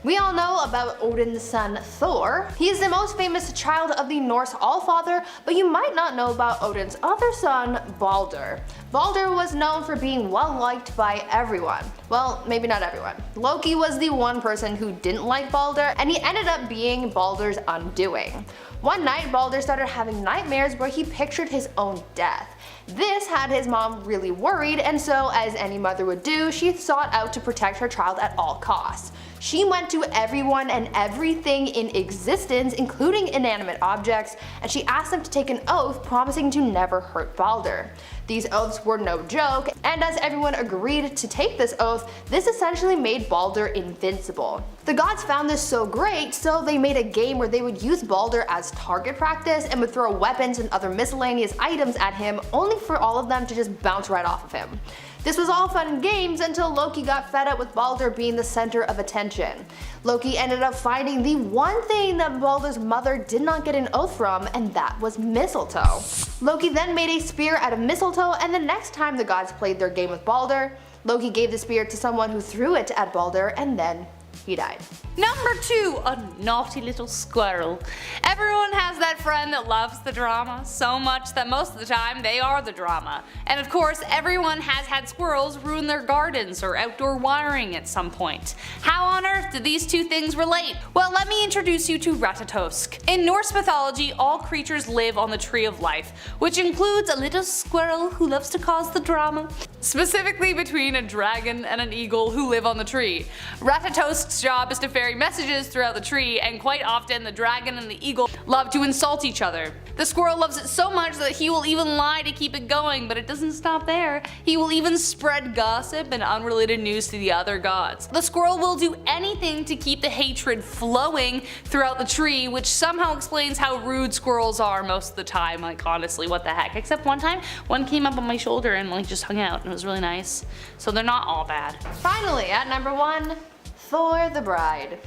We all know about Odin's son Thor. He is the most famous child of the Norse Allfather, but you might not know about Odin's other son, Balder. Balder was known for being well liked by everyone. Well, maybe not everyone. Loki was the one person who didn't like Balder, and he ended up being Balder's undoing. One night, Balder started having nightmares where he pictured his own death. This had his mom really worried, and so, as any mother would do, she sought out to protect her child at all costs. She went to everyone and everything in existence, including inanimate objects, and she asked them to take an oath promising to never hurt Balder. These oaths were no joke, and as everyone agreed to take this oath, this essentially made Balder invincible. The gods found this so great, so they made a game where they would use Balder as target practice and would throw weapons and other miscellaneous items at him, only for all of them to just bounce right off of him. This was all fun and games until Loki got fed up with Balder being the center of attention. Loki ended up finding the one thing that Balder's mother did not get an oath from, and that was mistletoe. Loki then made a spear out of mistletoe, and the next time the gods played their game with Balder, Loki gave the spear to someone who threw it at Balder, and then he died. Number 2, a naughty little squirrel. Everyone has that friend that loves the drama so much that most of the time they are the drama. And of course, everyone has had squirrels ruin their gardens or outdoor wiring at some point. How on earth did these two things relate? Well, let me introduce you to Ratatosk. In Norse mythology, all creatures live on the Tree of Life, which includes a little squirrel who loves to cause the drama. specifically between a dragon and an eagle who live on the tree. Ratatosk's job is to ferry messages throughout the tree, and quite often the dragon and the eagle love to insult each other. The squirrel loves it so much that he will even lie to keep it going, but it doesn't stop there. He will even spread gossip and unrelated news to the other gods. The squirrel will do anything to keep the hatred flowing throughout the tree, which somehow explains how rude squirrels are most of the time. Like, honestly, what the heck. Except one time, one came up on my shoulder and like just hung out, and it was really nice. So they're not all bad. Finally, at number 1, Thor the Bride.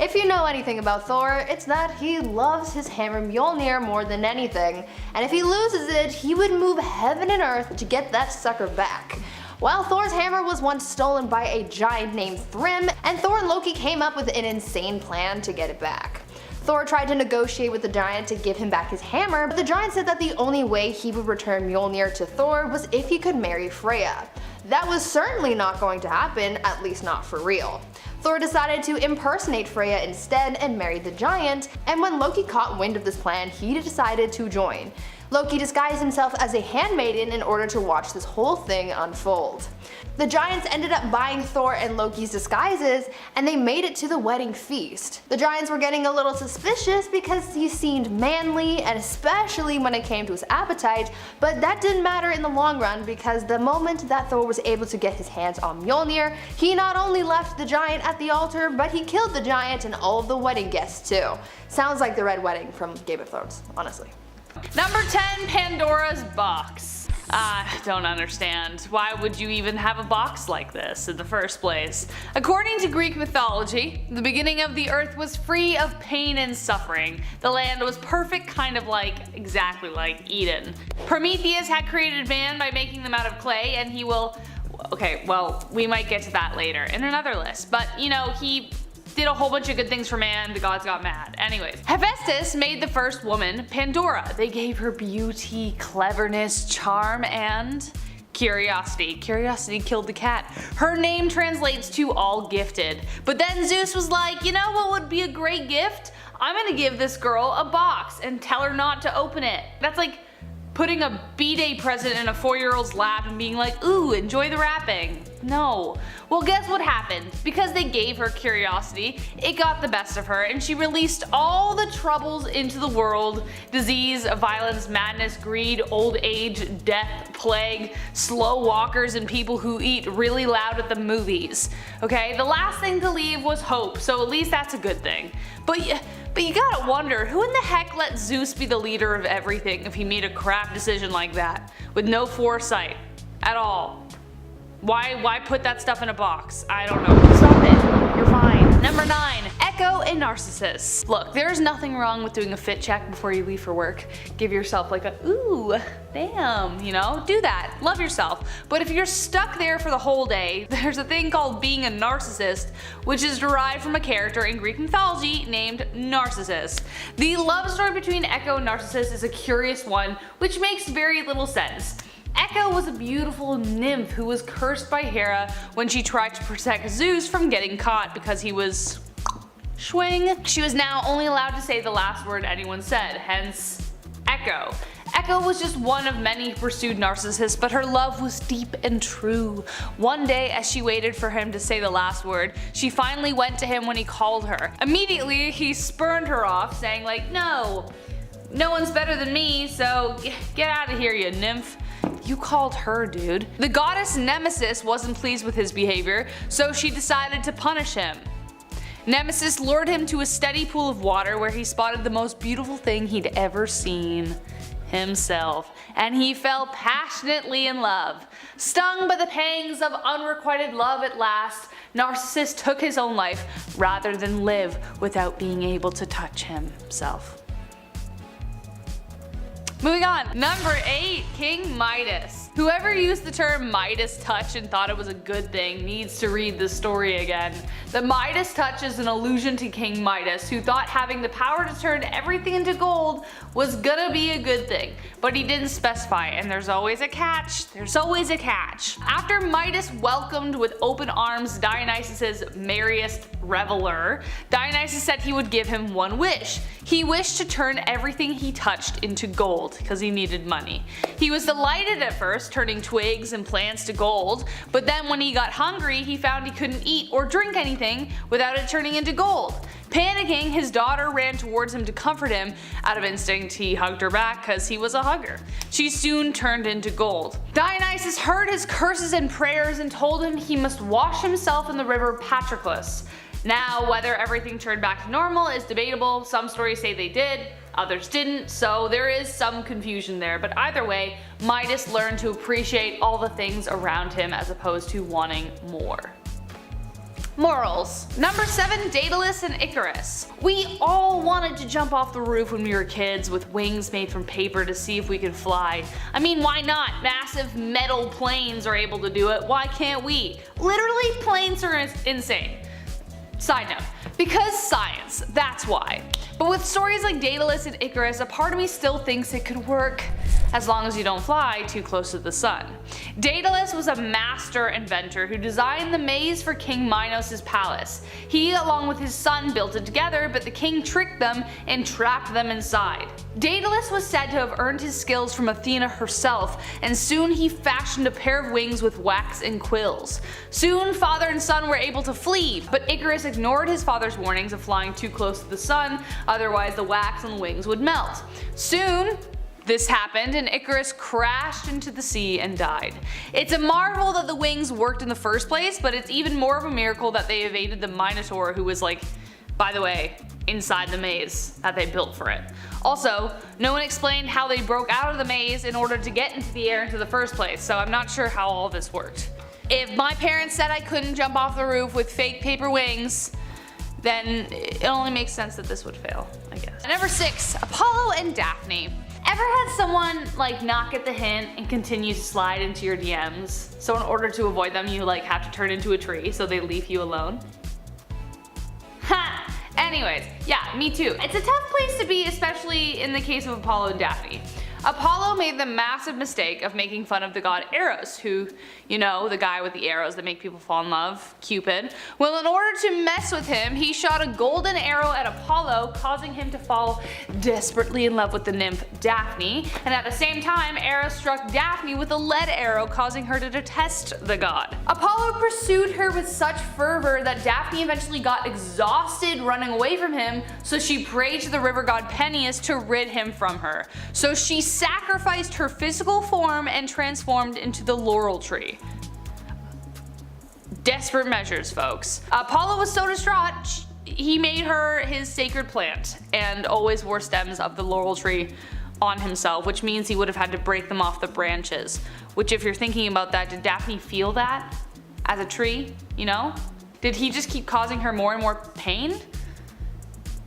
If you know anything about Thor, it's that he loves his hammer Mjolnir more than anything, and if he loses it, he would move heaven and earth to get that sucker back. Well, Thor's hammer was once stolen by a giant named Thrym, and Thor and Loki came up with an insane plan to get it back. Thor tried to negotiate with the giant to give him back his hammer, but the giant said that the only way he would return Mjolnir to Thor was if he could marry Freya. That was certainly not going to happen, at least not for real. Thor decided to impersonate Freya instead and married the giant, and when Loki caught wind of this plan, he decided to join. Loki disguised himself as a handmaiden in order to watch this whole thing unfold. The giants ended up buying Thor and Loki's disguises, and they made it to the wedding feast. The giants were getting a little suspicious because he seemed manly, and especially when it came to his appetite, but that didn't matter in the long run because the moment that Thor was able to get his hands on Mjolnir, he not only left the giant at the altar, but he killed the giant and all of the wedding guests too. Sounds like the Red Wedding from Game of Thrones, honestly. Number 10, Pandora's Box. Don't understand. Why would you even have a box like this in the first place? According to Greek mythology, the beginning of the earth was free of pain and suffering. The land was perfect, kind of like, exactly like Eden. Prometheus had created man by making them out of clay, and he will, okay, well, we might get to that later in another list, but you know, he did a whole bunch of good things for man, the gods got mad. Anyways, Hephaestus made the first woman, Pandora. They gave her beauty, cleverness, charm, and curiosity. Curiosity killed the cat. Her name translates to all gifted. But then Zeus was like, you know what would be a great gift? I'm gonna give this girl a box and tell her not to open it. That's like putting a B-Day present in a 4-year-old's lap and being like, ooh, enjoy the wrapping. No. Well, guess what happened? Because they gave her curiosity, it got the best of her, and she released all the troubles into the world: disease, violence, madness, greed, old age, death, plague, slow walkers, and people who eat really loud at the movies. Okay, the last thing to leave was hope, so at least that's a good thing. But you gotta wonder, who in the heck let Zeus be the leader of everything if he made a crap decision like that, with no foresight at all? Why put that stuff in a box? I don't know. Stop it. You're fine. Number 9. Echo and Narcissus. Look, there's nothing wrong with doing a fit check before you leave for work. Give yourself like a, ooh, damn, you know? Do that. Love yourself. But if you're stuck there for the whole day, there's a thing called being a narcissist, which is derived from a character in Greek mythology named Narcissus. The love story between Echo and Narcissus is a curious one, which makes very little sense. Echo was a beautiful nymph who was cursed by Hera when she tried to protect Zeus from getting caught because he was swing. She was now only allowed to say the last word anyone said, hence Echo. Echo was just one of many who pursued Narcissus, but her love was deep and true. One day, as she waited for him to say the last word, she finally went to him when he called her. Immediately, he spurned her off, saying like, no one's better than me, so get out of here, you nymph. You called her, dude. The goddess Nemesis wasn't pleased with his behavior, so she decided to punish him. Nemesis lured him to a steady pool of water where he spotted the most beautiful thing he'd ever seen: himself, and he fell passionately in love. Stung by the pangs of unrequited love at last, Narcissus took his own life rather than live without being able to touch himself. Moving on. Number 8, King Midas. Whoever used the term Midas touch and thought it was a good thing needs to read this story again. The Midas touch is an allusion to King Midas, who thought having the power to turn everything into gold was gonna be a good thing, but he didn't specify, and there's always a catch. There's always a catch. After Midas welcomed with open arms Dionysus's merriest reveler, Dionysus said he would give him one wish. He wished to turn everything he touched into gold, because he needed money. He was delighted at first, course, turning twigs and plants to gold, but then when he got hungry, he found he couldn't eat or drink anything without it turning into gold. Panicking, his daughter ran towards him to comfort him. Out of instinct, he hugged her back because he was a hugger. She soon turned into gold. Dionysus heard his curses and prayers and told him he must wash himself in the river Patroclus. Now, whether everything turned back to normal is debatable. Some stories say they did, others didn't, so there is some confusion there. But either way, Midas learned to appreciate all the things around him as opposed to wanting more. Morals. Number 7, Daedalus and Icarus. We all wanted to jump off the roof when we were kids with wings made from paper to see if we could fly. I mean, why not? Massive metal planes are able to do it, why can't we? Literally, planes are insane. Side note, because science, that's why. But with stories like Daedalus and Icarus, a part of me still thinks it could work as long as you don't fly too close to the sun. Daedalus was a master inventor who designed the maze for King Minos' palace. He, along with his son, built it together, but the king tricked them and trapped them inside. Daedalus was said to have earned his skills from Athena herself, and soon he fashioned a pair of wings with wax and quills. Soon, father and son were able to flee, but Icarus ignored his father's warnings of flying too close to the sun, otherwise the wax on the wings would melt. Soon, this happened and Icarus crashed into the sea and died. It's a marvel that the wings worked in the first place, but it's even more of a miracle that they evaded the Minotaur, who was, like, by the way, inside the maze that they built for it. Also, no one explained how they broke out of the maze in order to get into the air into the first place, so I'm not sure how all this worked. If my parents said I couldn't jump off the roof with fake paper wings, then it only makes sense that this would fail, I guess. Number 6, Apollo and Daphne. Ever had someone like not get the hint and continue to slide into your DMs? So in order to avoid them, you like have to turn into a tree so they leave you alone? Ha! Anyways, yeah, me too. It's a tough place to be, especially in the case of Apollo and Daphne. Apollo made the massive mistake of making fun of the god Eros, who, you know, the guy with the arrows that make people fall in love, Cupid. Well, in order to mess with him, he shot a golden arrow at Apollo, causing him to fall desperately in love with the nymph Daphne, and at the same time, Eros struck Daphne with a lead arrow, causing her to detest the god. Apollo pursued her with such fervor that Daphne eventually got exhausted running away from him, so she prayed to the river god Peneus to rid him from her. So she sacrificed her physical form and transformed into the laurel tree. Desperate measures, folks. Apollo was so distraught, he made her his sacred plant and always wore stems of the laurel tree on himself, which means he would have had to break them off the branches. Which, if you're thinking about that, did Daphne feel that as a tree, you know? Did he just keep causing her more and more pain?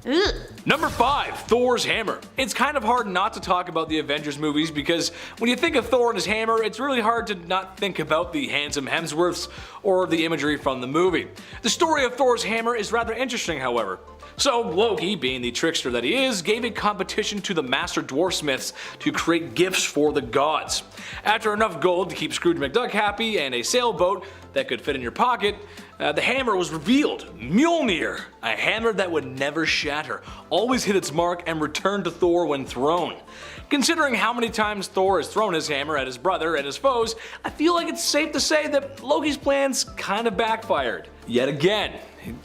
Ugh. Number 5, Thor's Hammer. It's kind of hard not to talk about the Avengers movies because when you think of Thor and his hammer, it's really hard to not think about the handsome Hemsworths or the imagery from the movie. The story of Thor's hammer is rather interesting, however. So Loki, being the trickster that he is, gave a competition to the master dwarfsmiths to create gifts for the gods. After enough gold to keep Scrooge McDuck happy and a sailboat that could fit in your pocket, the hammer was revealed. Mjolnir, a hammer that would never shatter, always hit its mark and returned to Thor when thrown. Considering how many times Thor has thrown his hammer at his brother and his foes, I feel like it's safe to say that Loki's plans kind of backfired. Yet again,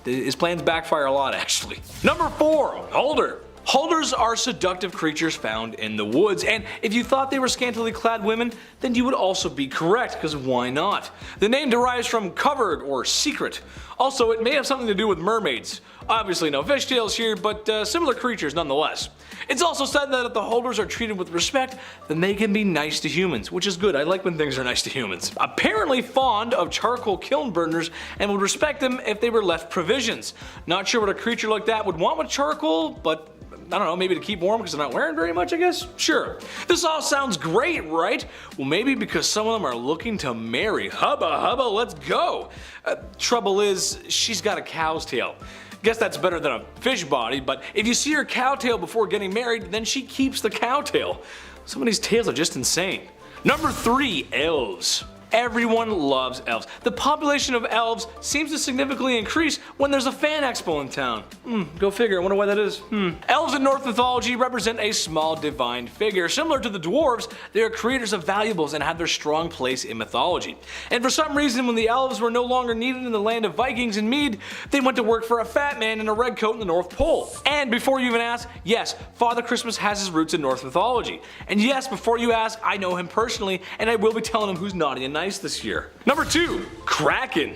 his plans backfire a lot actually. Number 4, Halder. Halders are seductive creatures found in the woods, and if you thought they were scantily clad women, then you would also be correct, because why not? The name derives from covered or secret. Also, it may have something to do with mermaids. Obviously no fishtails here, but similar creatures nonetheless. It's also said that if the Halders are treated with respect, then they can be nice to humans, which is good. I like when things are nice to humans. Apparently fond of charcoal kiln burners and would respect them if they were left provisions. Not sure what a creature like that would want with charcoal, but I don't know, maybe to keep warm because they're not wearing very much, I guess? Sure. This all sounds great, right? Well, maybe because some of them are looking to marry. Hubba hubba, let's go. Trouble is, she's got a cow's tail. Guess that's better than a fish body, but if you see her cow tail before getting married, then she keeps the cow tail. Some of these tales are just insane. Number 3, Elves. Everyone loves elves. The population of elves seems to significantly increase when there's a fan expo in town. Go figure, I wonder why that is. Elves in Norse mythology represent a small divine figure. Similar to the dwarves, they are creators of valuables and have their strong place in mythology. And for some reason, when the elves were no longer needed in the land of Vikings and Mede, they went to work for a fat man in a red coat in the North Pole. And before you even ask, yes, Father Christmas has his roots in Norse mythology. And yes, before you ask, I know him personally, and I will be telling him who's naughty and nice this year. Number 2, Kraken.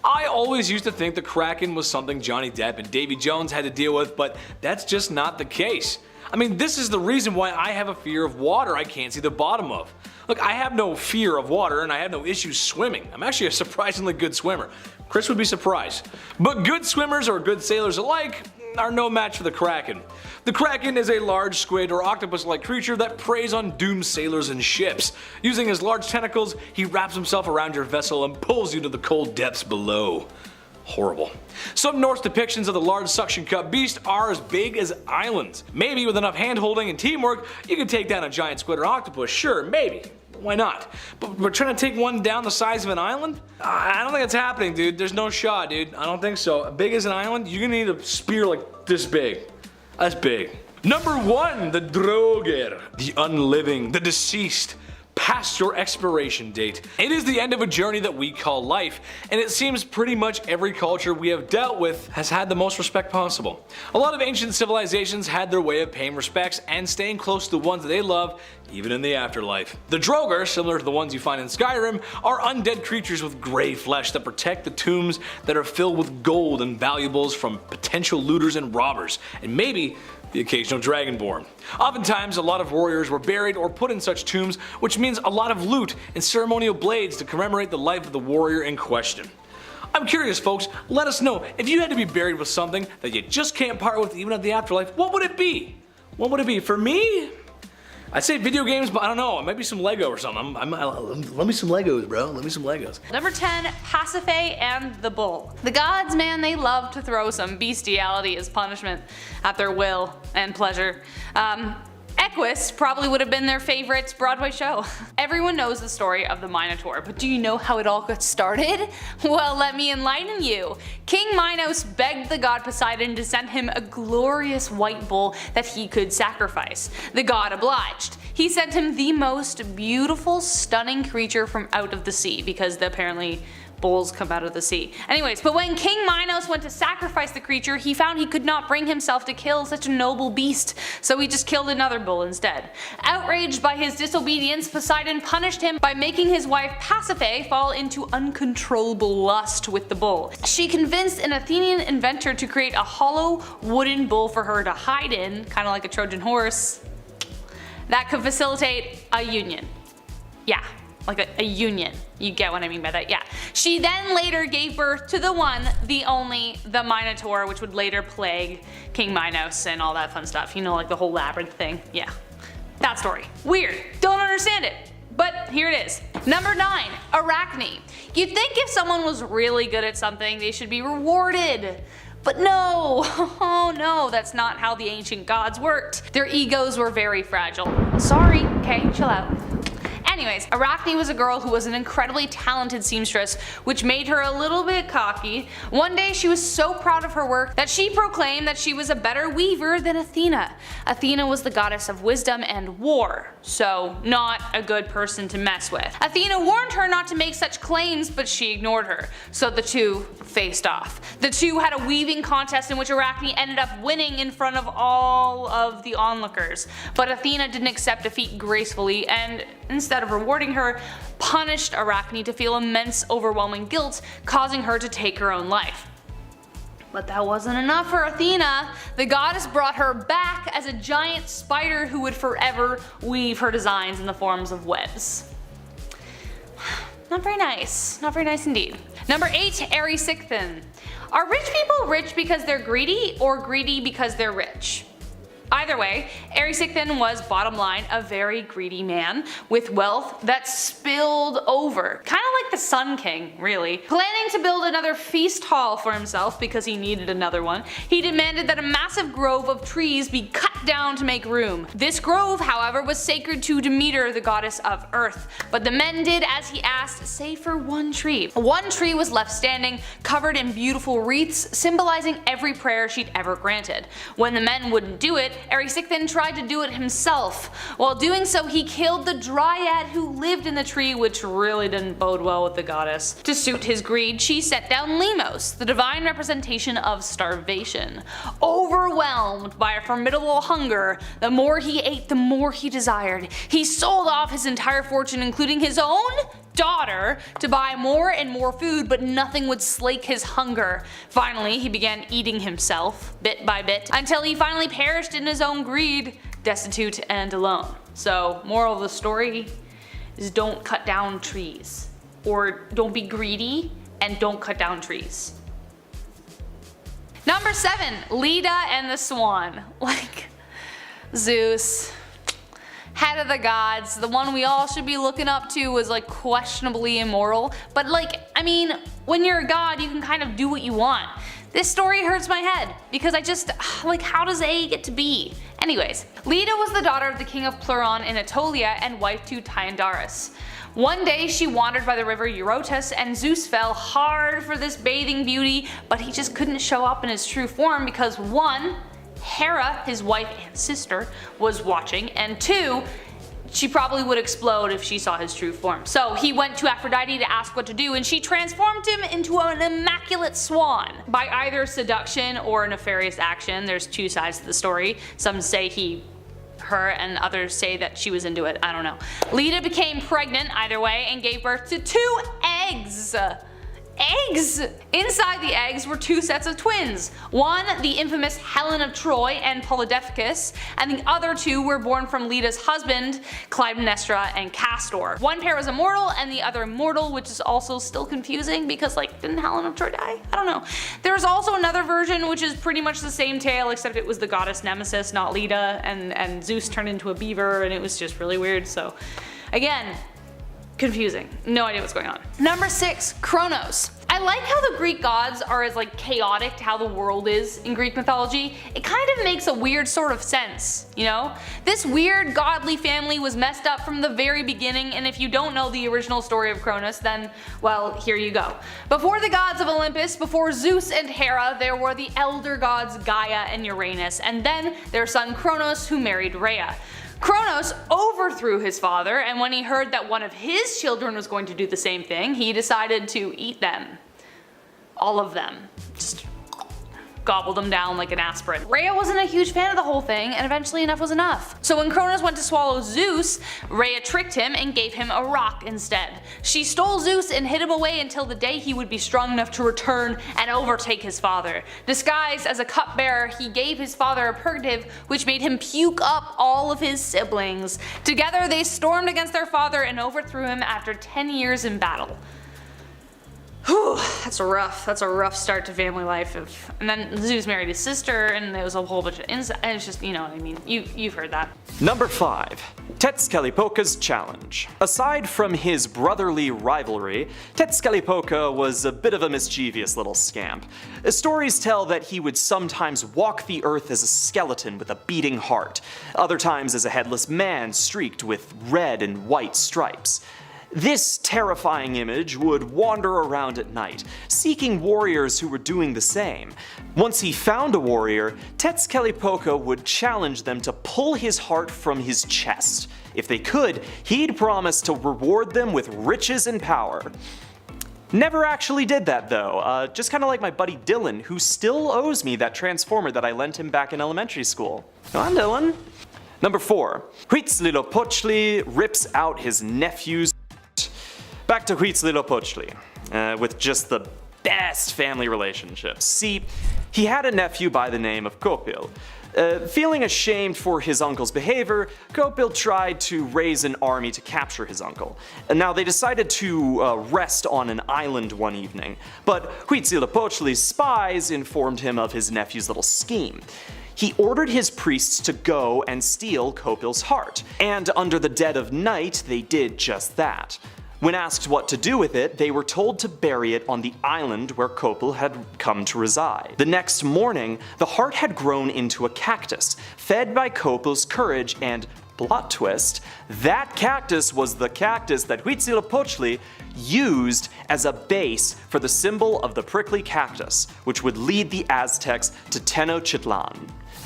I always used to think the Kraken was something Johnny Depp and Davy Jones had to deal with, but that's just not the case. I mean, this is the reason why I have a fear of water I can't see the bottom of. Look, I have no fear of water and I have no issues swimming. I'm actually a surprisingly good swimmer. Chris would be surprised. But good swimmers or good sailors alike are no match for the Kraken. The Kraken is a large squid or octopus-like creature that preys on doomed sailors and ships. Using his large tentacles, he wraps himself around your vessel and pulls you to the cold depths below. Horrible. Some Norse depictions of the large suction cup beast are as big as islands. Maybe with enough hand-holding and teamwork, you could take down a giant squid or octopus, sure, maybe. Why not? But we're trying to take one down the size of an island? I don't think it's happening, dude. There's no shot, dude. I don't think so. Big as an island? You're gonna need a spear like this big. That's big. Number 1, the Droger, the unliving, the deceased, past your expiration date. It is the end of a journey that we call life, and it seems pretty much every culture we have dealt with has had the most respect possible. A lot of ancient civilizations had their way of paying respects and staying close to the ones that they love, even in the afterlife. The Droger, similar to the ones you find in Skyrim, are undead creatures with grey flesh that protect the tombs that are filled with gold and valuables from potential looters and robbers, and maybe the occasional dragonborn. Oftentimes, a lot of warriors were buried or put in such tombs, which means a lot of loot and ceremonial blades to commemorate the life of the warrior in question. I'm curious, folks, let us know, if you had to be buried with something that you just can't part with even at the afterlife, what would it be? What would it be? For me, I'd say video games, but I don't know, it might be some Lego or something. Let me some Legos, bro. Let me some Legos. Number 10, Pasiphae and the Bull. The gods, man, they love to throw some bestiality as punishment at their will and pleasure. Equus probably would have been their favorite Broadway show. Everyone knows the story of the Minotaur, but do you know how it all got started? Well, let me enlighten you. King Minos begged the god Poseidon to send him a glorious white bull that he could sacrifice. The god obliged. He sent him the most beautiful, stunning creature from out of the sea, because apparently bulls come out of the sea. Anyways, but when King Minos went to sacrifice the creature, he found he could not bring himself to kill such a noble beast, so he just killed another bull instead. Outraged by his disobedience, Poseidon punished him by making his wife Pasiphae fall into uncontrollable lust with the bull. She convinced an Athenian inventor to create a hollow wooden bull for her to hide in, kind of like a Trojan horse, that could facilitate a union. Yeah. Like a union. You get what I mean by that, yeah. She then later gave birth to the one, the only, the Minotaur, which would later plague King Minos and all that fun stuff. You know, like the whole labyrinth thing. Yeah. That story. Weird. Don't understand it. But here it is. Number 9, Arachne. You'd think if someone was really good at something, they should be rewarded. But no, oh no, that's not how the ancient gods worked. Their egos were very fragile. Sorry, okay, chill out. Anyways, Arachne was a girl who was an incredibly talented seamstress, which made her a little bit cocky. One day she was so proud of her work that she proclaimed that she was a better weaver than Athena. Athena was the goddess of wisdom and war, so not a good person to mess with. Athena warned her not to make such claims, but she ignored her, so the two faced off. The two had a weaving contest in which Arachne ended up winning in front of all of the onlookers, but Athena didn't accept defeat gracefully and, instead of rewarding her, punished Arachne to feel immense overwhelming guilt, causing her to take her own life. But that wasn't enough for Athena. The goddess brought her back as a giant spider who would forever weave her designs in the forms of webs. Not very nice. Not very nice indeed. Number 8, Aeris. Are rich people rich because they're greedy, or greedy because they're rich? Either way, Aeris was, bottom line, a very greedy man with wealth that spilled over. Kinda like the Sun King, really. Planning to build another feast hall for himself because he needed another one, he demanded that a massive grove of trees be cut hacked down to make room. This grove, however, was sacred to Demeter, the goddess of earth, but the men did as he asked, save for one tree. One tree was left standing, covered in beautiful wreaths, symbolizing every prayer she'd ever granted. When the men wouldn't do it, Aeris then tried to do it himself. While doing so, he killed the dryad who lived in the tree, which really didn't bode well with the goddess. To suit his greed, she set down Limos, the divine representation of starvation. Overwhelmed by a formidable hunger, the more he ate, the more he desired. He sold off his entire fortune, including his own daughter, to buy more and more food, but nothing would slake his hunger. Finally, he began eating himself, bit by bit, until he finally perished in his own greed, destitute and alone. So, moral of the story is don't cut down trees. Or don't be greedy and don't cut down trees. Number 7, Leda and the Swan. Like, Zeus, head of the gods, the one we all should be looking up to, was like questionably immoral. But like, I mean, when you're a god, you can kind of do what you want. This story hurts my head because I just, like, how does A get to B? Anyways, Leda was the daughter of the king of Pleuron in Aetolia and wife to Tyndaris. One day she wandered by the river Eurotas and Zeus fell hard for this bathing beauty, but he just couldn't show up in his true form because 1, Hera, his wife and sister, was watching, and 2, she probably would explode if she saw his true form. So he went to Aphrodite to ask what to do, and she transformed him into an immaculate swan. By either seduction or nefarious action, there's 2 sides to the story. Some say her, and others say that she was into it, I don't know. Leda became pregnant either way and gave birth to 2 eggs. Eggs! Inside the eggs were 2 sets of twins. One, the infamous Helen of Troy and Polydeuces, and the other 2 were born from Leda's husband, Clytemnestra and Castor. One pair was immortal and the other mortal, which is also still confusing because, like, didn't Helen of Troy die? I don't know. There's also another version which is pretty much the same tale, except it was the goddess Nemesis, not Leda, and Zeus turned into a beaver, and it was just really weird. So again, confusing. No idea what's going on. Number 6, Kronos. I like how the Greek gods are as like chaotic to how the world is in Greek mythology. It kind of makes a weird sort of sense, you know? This weird godly family was messed up from the very beginning, and if you don't know the original story of Kronos, then, well, here you go. Before the gods of Olympus, before Zeus and Hera, there were the elder gods Gaia and Uranus, and then their son Kronos, who married Rhea. Kronos overthrew his father, and when he heard that one of his children was going to do the same thing, he decided to eat them. All of them. Just gobbled them down like an aspirin. Rhea wasn't a huge fan of the whole thing, and eventually enough was enough. So when Kronos went to swallow Zeus, Rhea tricked him and gave him a rock instead. She stole Zeus and hid him away until the day he would be strong enough to return and overtake his father. Disguised as a cupbearer, he gave his father a purgative which made him puke up all of his siblings. Together they stormed against their father and overthrew him after 10 years in battle. Whew, that's a rough start to family life. And then Zeus married his sister, and there was a whole bunch of incest. It's just, you know what I mean. You've heard that. Number 5. Tezcatlipoca's Challenge. Aside from his brotherly rivalry, Tezcatlipoca was a bit of a mischievous little scamp. Stories tell that he would sometimes walk the earth as a skeleton with a beating heart, other times as a headless man streaked with red and white stripes. This terrifying image would wander around at night, seeking warriors who were doing the same. Once he found a warrior, Tezcatlipoca would challenge them to pull his heart from his chest. If they could, he'd promise to reward them with riches and power. Never actually did that though, just kinda like my buddy Dylan, who still owes me that transformer that I lent him back in elementary school. Come on, Dylan. Number 4. Huitzilopochtli rips out his nephew's. Back to Huitzilopochtli, with just the best family relationships. See, he had a nephew by the name of Kopil. Feeling ashamed for his uncle's behavior, Kopil tried to raise an army to capture his uncle. Now they decided to rest on an island one evening, but Huitzilopochtli's spies informed him of his nephew's little scheme. He ordered his priests to go and steal Kopil's heart, and under the dead of night they did just that. When asked what to do with it, they were told to bury it on the island where Kopel had come to reside. The next morning, the heart had grown into a cactus, fed by Kopel's courage, and plot twist, that cactus was the cactus that Huitzilopochtli used as a base for the symbol of the prickly cactus, which would lead the Aztecs to Tenochtitlan.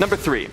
Number 3.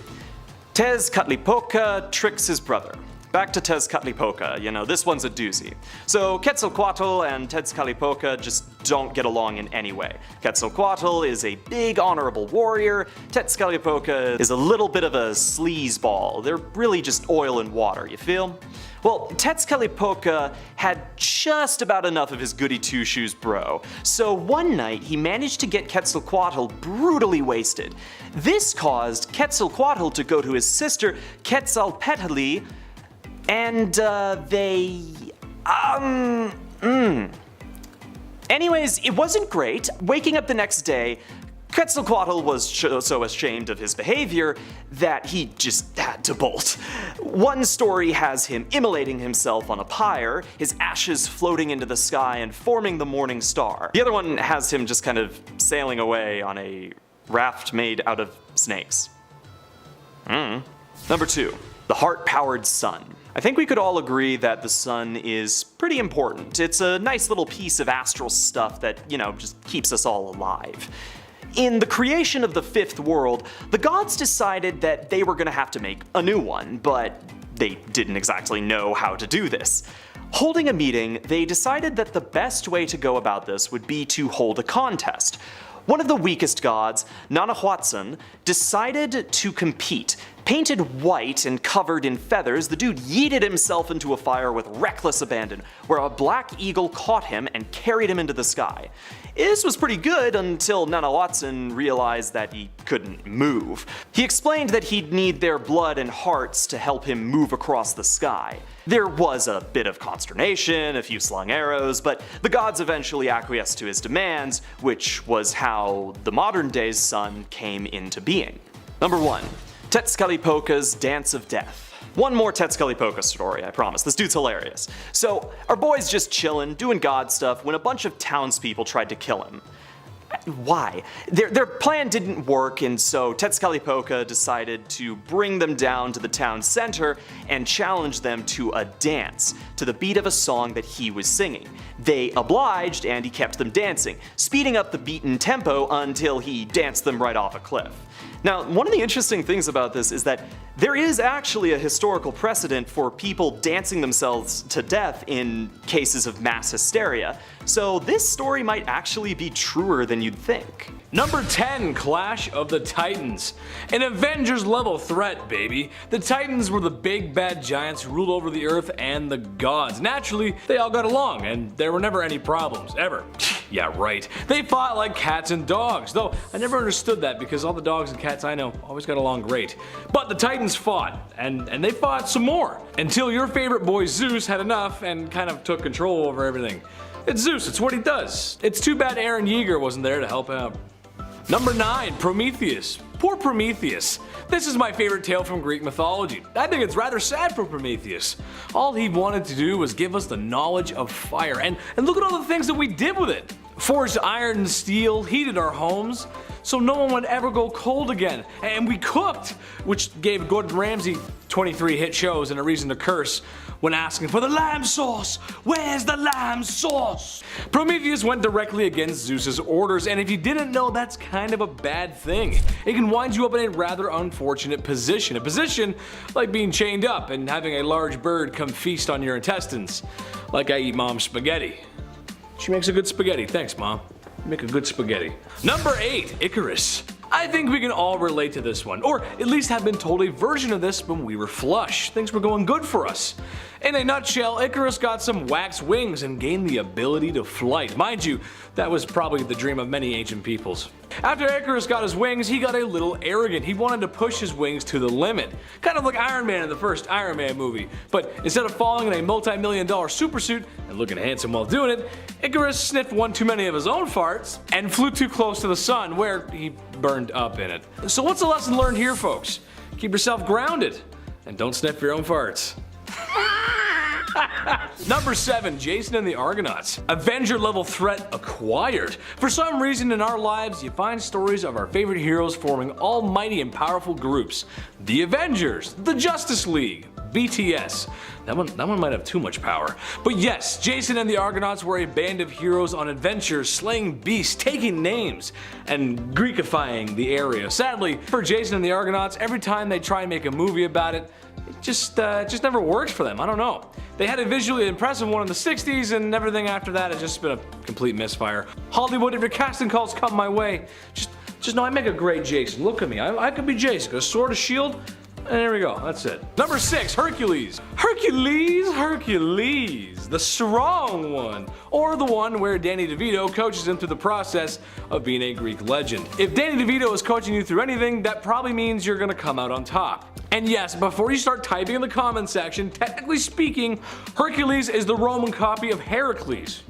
Tezcatlipoca tricks his brother. Back to Tezcatlipoca, you know, this one's a doozy. So Quetzalcoatl and Tezcatlipoca just don't get along in any way. Quetzalcoatl is a big honorable warrior, Tezcatlipoca is a little bit of a sleazeball. They're really just oil and water, you feel? Well, Tezcatlipoca had just about enough of his goody two-shoes bro, so one night he managed to get Quetzalcoatl brutally wasted. This caused Quetzalcoatl to go to his sister Quetzalpetli, and Anyways, it wasn't great. Waking up the next day, Quetzalcoatl was so ashamed of his behavior that he just had to bolt. One story has him immolating himself on a pyre, his ashes floating into the sky and forming the morning star. The other one has him just kind of sailing away on a raft made out of snakes. Number 2. The heart-powered sun. I think we could all agree that the sun is pretty important. It's a nice little piece of astral stuff that, you know, just keeps us all alive. In the creation of the fifth world, the gods decided that they were gonna have to make a new one, but they didn't exactly know how to do this. Holding a meeting, they decided that the best way to go about this would be to hold a contest. One of the weakest gods, Nanahuatzin, decided to compete. Painted white and covered in feathers, the dude yeeted himself into a fire with reckless abandon, where a black eagle caught him and carried him into the sky. This was pretty good until Nanahuatzin realized that he couldn't move. He explained that he'd need their blood and hearts to help him move across the sky. There was a bit of consternation, a few slung arrows, but the gods eventually acquiesced to his demands, which was how the modern day's sun came into being. Number 1. Tezcatlipoca's Dance of Death. One more Tezcatlipoca story, I promise. This dude's hilarious. So, our boy's just chillin', doing god stuff, when a bunch of townspeople tried to kill him. Why? Their plan didn't work, and so Tezcatlipoca decided to bring them down to the town center and challenge them to a dance to the beat of a song that he was singing. They obliged, and he kept them dancing, speeding up the beat and tempo until he danced them right off a cliff. Now, one of the interesting things about this is that there is actually a historical precedent for people dancing themselves to death in cases of mass hysteria, so this story might actually be truer than you'd think. Number 10, Clash of the Titans. An Avengers level threat, baby. The Titans were the big bad giants who ruled over the earth and the gods. Naturally, they all got along, and there were never any problems, ever. Yeah, right. They fought like cats and dogs, though I never understood that because all the dogs and cats I know always got along great. But the Titans fought, and they fought some more, until your favorite boy Zeus had enough and kind of took control over everything. It's Zeus, it's what he does. It's too bad Aaron Yeager wasn't there to help out. Number 9, Prometheus. Poor Prometheus. This is my favorite tale from Greek mythology. I think it's rather sad for Prometheus. All he wanted to do was give us the knowledge of fire, and look at all the things that we did with it. Forged iron and steel, heated our homes, so no one would ever go cold again. And we cooked, which gave Gordon Ramsay 23 hit shows and a reason to curse when asking for the lamb sauce. Where's the lamb sauce? Prometheus went directly against Zeus's orders, and if you didn't know, that's kind of a bad thing. It can wind you up in a rather unfortunate position. A position like being chained up and having a large bird come feast on your intestines. Like I eat mom's spaghetti. She makes a good spaghetti. Thanks, Mom. You make a good spaghetti. Number 8, Icarus. I think we can all relate to this one, or at least have been told a version of this when we were flush. Things were going good for us. In a nutshell, Icarus got some wax wings and gained the ability to flight. Mind you, that was probably the dream of many ancient peoples. After Icarus got his wings, he got a little arrogant. He wanted to push his wings to the limit. Kind of like Iron Man in the first Iron Man movie. But instead of falling in a multi-million-dollar supersuit and looking handsome while doing it, Icarus sniffed one too many of his own farts and flew too close to the sun, where he burned up in it. So what's the lesson learned here, folks? Keep yourself grounded and don't sniff your own farts. Number 7, Jason and the Argonauts. Avenger level threat acquired. For some reason in our lives, you find stories of our favorite heroes forming almighty and powerful groups. The Avengers, the Justice League, BTS. That one might have too much power. But yes, Jason and the Argonauts were a band of heroes on adventures, slaying beasts, taking names, and Greekifying the area. Sadly, for Jason and the Argonauts, every time they try and make a movie about it, it just never works for them. I don't know. They had a visually impressive one in the 60s, and everything after that has just been a complete misfire. Hollywood, if your casting calls come my way, just know I make a great Jason. Look at me. I could be Jason. A sword, a shield, and there we go. That's it. Number 6, Hercules. Hercules, the strong one, or the one where Danny DeVito coaches him through the process of being a Greek legend. If Danny DeVito is coaching you through anything, that probably means you're gonna come out on top. And yes, before you start typing in the comment section, technically speaking, Hercules is the Roman copy of Heracles.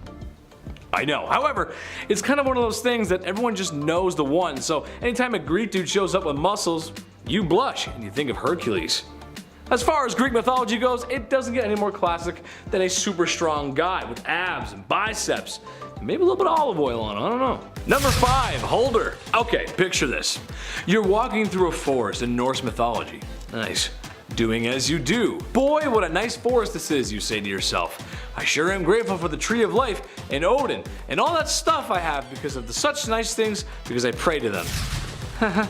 I know. However, it's kind of one of those things that everyone just knows the one, so anytime a Greek dude shows up with muscles, you blush and you think of Hercules. As far as Greek mythology goes, it doesn't get any more classic than a super strong guy with abs and biceps. Maybe a little bit of olive oil on him, I don't know. Number 5, Holder. Okay, picture this. You're walking through a forest in Norse mythology. Nice. Doing as you do. Boy, what a nice forest this is, you say to yourself. I sure am grateful for the tree of life and Odin and all that stuff I have because of the such nice things because I pray to them.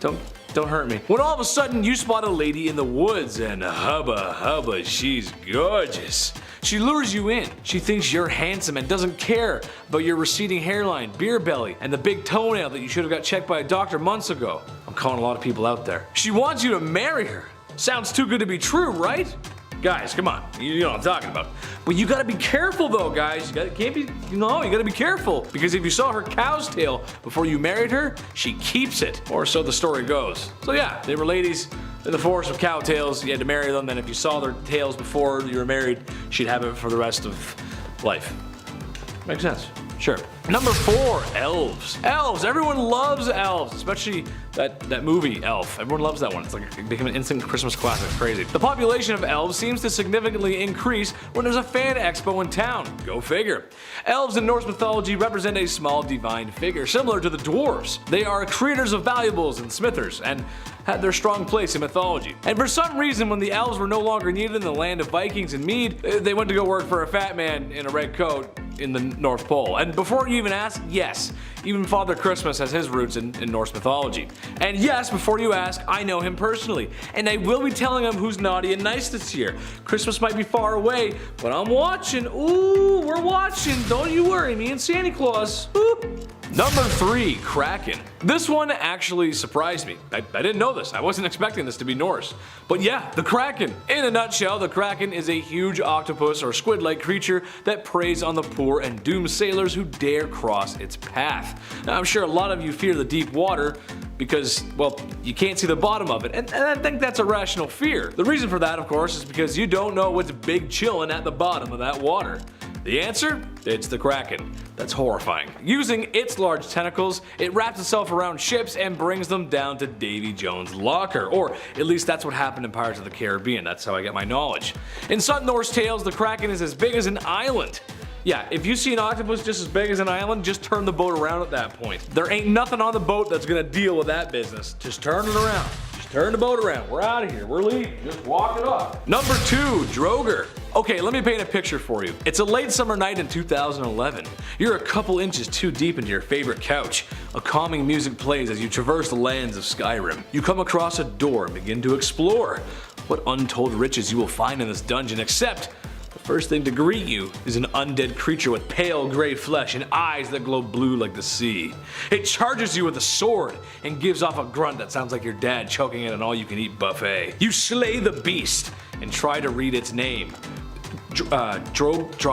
Don't hurt me. When all of a sudden you spot a lady in the woods and hubba, she's gorgeous. She lures you in. She thinks you're handsome and doesn't care about your receding hairline, beer belly, and the big toenail that you should have got checked by a doctor months ago. I'm calling a lot of people out there. She wants you to marry her. Sounds too good to be true, right? Guys, come on, you know what I'm talking about. But you gotta be careful though, guys. You gotta be careful. Because if you saw her cow's tail before you married her, she keeps it. Or so the story goes. So yeah, they were ladies in the forest with cow tails, you had to marry them, then if you saw their tails before you were married, she'd have it for the rest of life. Makes sense. Sure. Number 4, Elves. Elves, everyone loves Elves, especially that movie, Elf. Everyone loves that one. It's like it became an instant Christmas classic, crazy. The population of Elves seems to significantly increase when there's a fan expo in town. Go figure. Elves in Norse mythology represent a small divine figure, similar to the dwarves. They are creators of valuables and smithers, and had their strong place in mythology. And for some reason, when the elves were no longer needed in the land of Vikings and Mede, they went to go work for a fat man in a red coat in the North Pole. And before you even ask, yes, even Father Christmas has his roots in Norse mythology. And yes, before you ask, I know him personally, and I will be telling him who's naughty and nice this year. Christmas might be far away, but I'm watching. Ooh, we're watching. Don't you worry, me and Santa Claus. Ooh. Number 3, Kraken. This one actually surprised me. I didn't know this. I wasn't expecting this to be Norse. But yeah, the Kraken. In a nutshell, the Kraken is a huge octopus or squid-like creature that preys on the poor and doomed sailors who dare cross its path. Now, I'm sure a lot of you fear the deep water because, well, you can't see the bottom of it, and I think that's a rational fear. The reason for that, of course, is because you don't know what's big chillin' at the bottom of that water. The answer? It's the Kraken. That's horrifying. Using its large tentacles, it wraps itself around ships and brings them down to Davy Jones' locker. Or at least that's what happened in Pirates of the Caribbean. That's how I get my knowledge. In some Norse tales, the Kraken is as big as an island. Yeah, if you see an octopus just as big as an island, just turn the boat around at that point. There ain't nothing on the boat that's gonna deal with that business. Just turn it around. Just turn the boat around. We're out of here. We're leaving. Just walk it off. Number 2, Droger. Okay, let me paint a picture for you. It's a late summer night in 2011. You're a couple inches too deep into your favorite couch. A calming music plays as you traverse the lands of Skyrim. You come across a door and begin to explore. What untold riches you will find in this dungeon, except the first thing to greet you is an undead creature with pale gray flesh and eyes that glow blue like the sea. It charges you with a sword and gives off a grunt that sounds like your dad choking at an all-you-can-eat buffet. You slay the beast and try to read its name. Droger's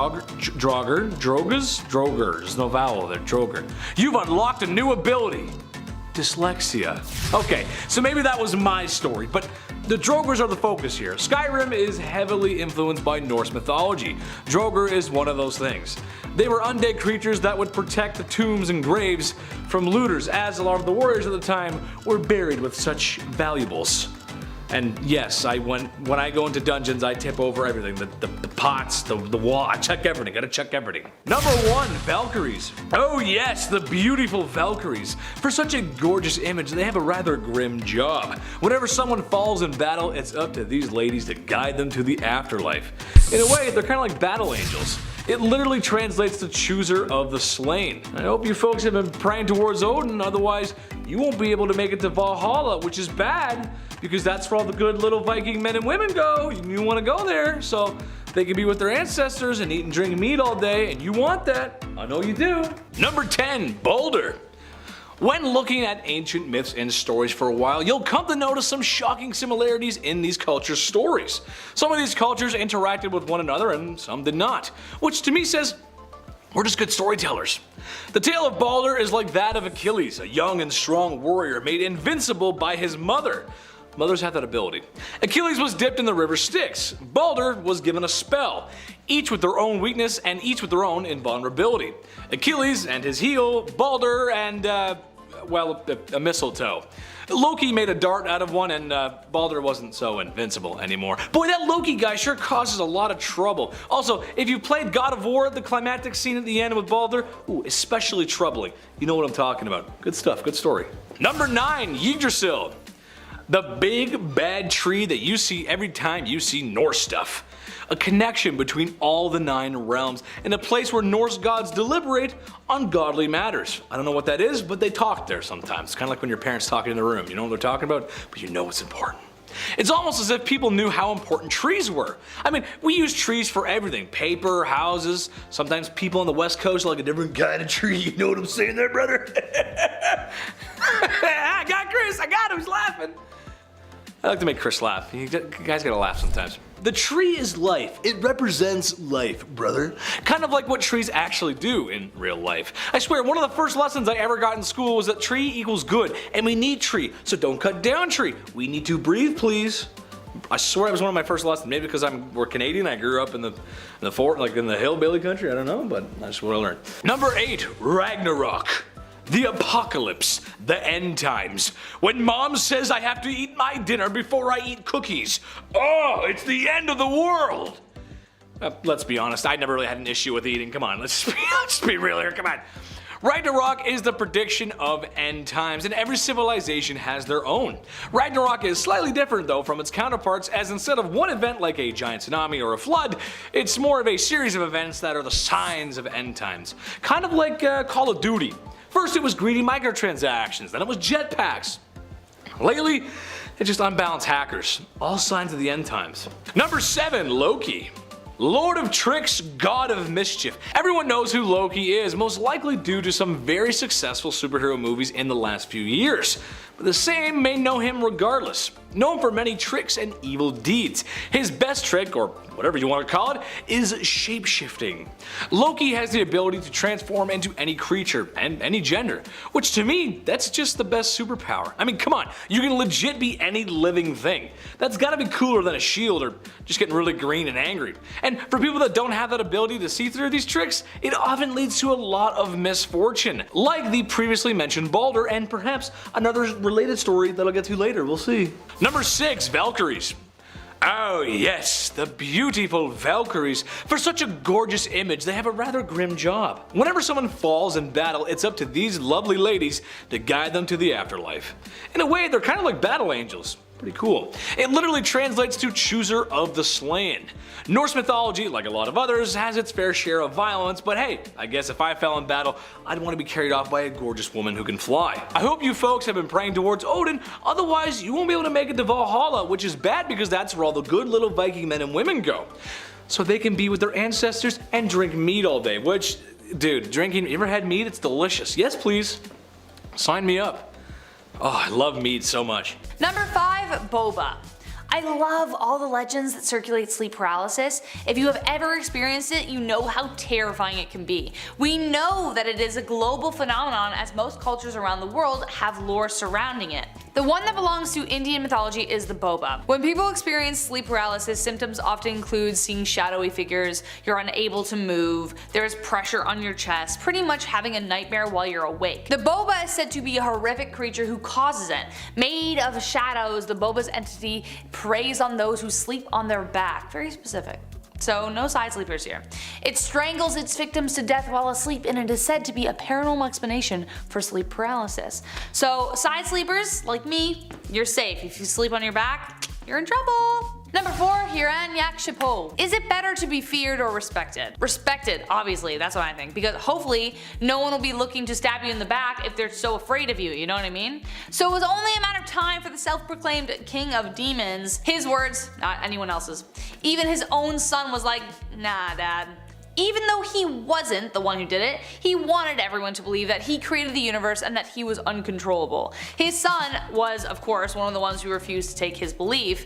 no vowel there, Droger. You've unlocked a new ability. Dyslexia. Okay, so maybe that was my story, but the Drogers are the focus here. Skyrim is heavily influenced by Norse mythology. Droger is one of those things. They were undead creatures that would protect the tombs and graves from looters, as a lot of the warriors at the time were buried with such valuables. And yes, when I go into dungeons, I tip over everything. The pots, the wall, I check everything, gotta check everything. Number 1, Valkyries. Oh yes, the beautiful Valkyries. For such a gorgeous image, they have a rather grim job. Whenever someone falls in battle, it's up to these ladies to guide them to the afterlife. In a way, they're kind of like battle angels. It literally translates to chooser of the slain. I hope you folks have been praying towards Odin, otherwise you won't be able to make it to Valhalla, which is bad, because that's where all the good little Viking men and women go. You want to go there, so they can be with their ancestors and eat and drink meat all day, and you want that. I know you do. Number 10, Balder. When looking at ancient myths and stories for a while, you'll come to notice some shocking similarities in these cultures' stories. Some of these cultures interacted with one another and some did not, which to me says we're just good storytellers. The tale of Balder is like that of Achilles, a young and strong warrior made invincible by his mother. Mothers have that ability. Achilles was dipped in the river Styx. Balder was given a spell, each with their own weakness and each with their own invulnerability. Achilles and his heel, Balder and a mistletoe. Loki made a dart out of one and Balder wasn't so invincible anymore. Boy, that Loki guy sure causes a lot of trouble. Also, if you played God of War, the climactic scene at the end with Balder, ooh, especially troubling. You know what I'm talking about. Good stuff, good story. Number 9, Yggdrasil. The big bad tree that you see every time you see Norse stuff. A connection between all the 9 realms and a place where Norse gods deliberate on godly matters. I don't know what that is, but they talk there sometimes. It's kind of like when your parents talk in the room. You know what they're talking about, but you know it's important. It's almost as if people knew how important trees were. I mean, we use trees for everything. Paper, houses, sometimes people on the West Coast like a different kind of tree. You know what I'm saying there, brother? I got Chris, I got him, he's laughing. I like to make Chris laugh. You guys gotta laugh sometimes. The tree is life. It represents life, brother. Kind of like what trees actually do in real life. I swear, one of the first lessons I ever got in school was that tree equals good, and we need tree, so don't cut down tree. We need to breathe, please. I swear it was one of my first lessons. Maybe because we're Canadian, I grew up in the fort, like in the hillbilly country, I don't know, but that's what I learned. Number 8, Ragnarok. The apocalypse, the end times. When mom says I have to eat my dinner before I eat cookies. Oh, it's the end of the world. Let's be honest, I never really had an issue with eating. Come on, let's be real here, come on. Ragnarok is the prediction of end times, and every civilization has their own. Ragnarok is slightly different though from its counterparts, as instead of one event like a giant tsunami or a flood, it's more of a series of events that are the signs of end times. Kind of like Call of Duty. First it was greedy microtransactions, then it was jetpacks. Lately, it's just unbalanced hackers. All signs of the end times. Number 7, Loki. Lord of tricks, god of mischief. Everyone knows who Loki is, most likely due to some very successful superhero movies in the last few years. But the same may know him regardless. Known for many tricks and evil deeds. His best trick, or whatever you want to call it, is shapeshifting. Loki has the ability to transform into any creature and any gender, which to me, that's just the best superpower. I mean, come on, you can legit be any living thing. That's gotta be cooler than a shield or just getting really green and angry. And for people that don't have that ability to see through these tricks, it often leads to a lot of misfortune, like the previously mentioned Balder and perhaps another related story that I'll get to later, we'll see. Number 6, Valkyries. Oh yes, the beautiful Valkyries. For such a gorgeous image, they have a rather grim job. Whenever someone falls in battle, it's up to these lovely ladies to guide them to the afterlife. In a way, they're kind of like battle angels. Pretty cool. It literally translates to chooser of the slain. Norse mythology, like a lot of others, has its fair share of violence, but hey, I guess if I fell in battle, I'd want to be carried off by a gorgeous woman who can fly. I hope you folks have been praying towards Odin, otherwise you won't be able to make it to Valhalla, which is bad because that's where all the good little Viking men and women go. So they can be with their ancestors and drink meat all day, which, dude, drinking, you ever had meat? It's delicious. Yes, please. Sign me up. Oh, I love meat so much. Number 5, Boba. I love all the legends that circulate sleep paralysis. If you have ever experienced it, you know how terrifying it can be. We know that it is a global phenomenon as most cultures around the world have lore surrounding it. The one that belongs to Indian mythology is the boba. When people experience sleep paralysis, symptoms often include seeing shadowy figures, you're unable to move, there's pressure on your chest, pretty much having a nightmare while you're awake. The boba is said to be a horrific creature who causes it. Made of shadows, the boba's entity preys on those who sleep on their back. Very specific. So no side sleepers here. It strangles its victims to death while asleep, and it is said to be a paranormal explanation for sleep paralysis. So side sleepers, like me, you're safe. If you sleep on your back, you're in trouble. Number 4, Hiranyakshipu. Is it better to be feared or respected? Respected, obviously, that's what I think, because hopefully no one will be looking to stab you in the back if they're so afraid of you, you know what I mean? So it was only a matter of time for the self-proclaimed king of demons, his words, not anyone else's. Even his own son was like, nah, dad. Even though he wasn't the one who did it, he wanted everyone to believe that he created the universe and that he was uncontrollable. His son was, of course, one of the ones who refused to take his belief.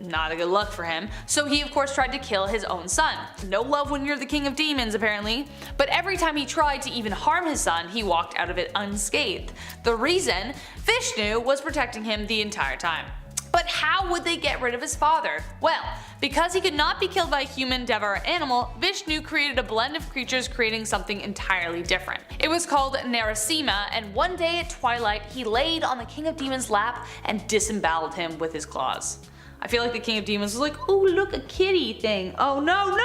Not a good look for him, so he of course tried to kill his own son. No love when you're the king of demons apparently, but every time he tried to even harm his son, he walked out of it unscathed. The reason? Vishnu was protecting him the entire time. But how would they get rid of his father? Well, because he could not be killed by a human, devil, or animal, Vishnu created a blend of creatures creating something entirely different. It was called Narasimha, and one day at twilight he laid on the king of demons' lap and disemboweled him with his claws. I feel like the king of demons was like, oh look, a kitty thing, oh no,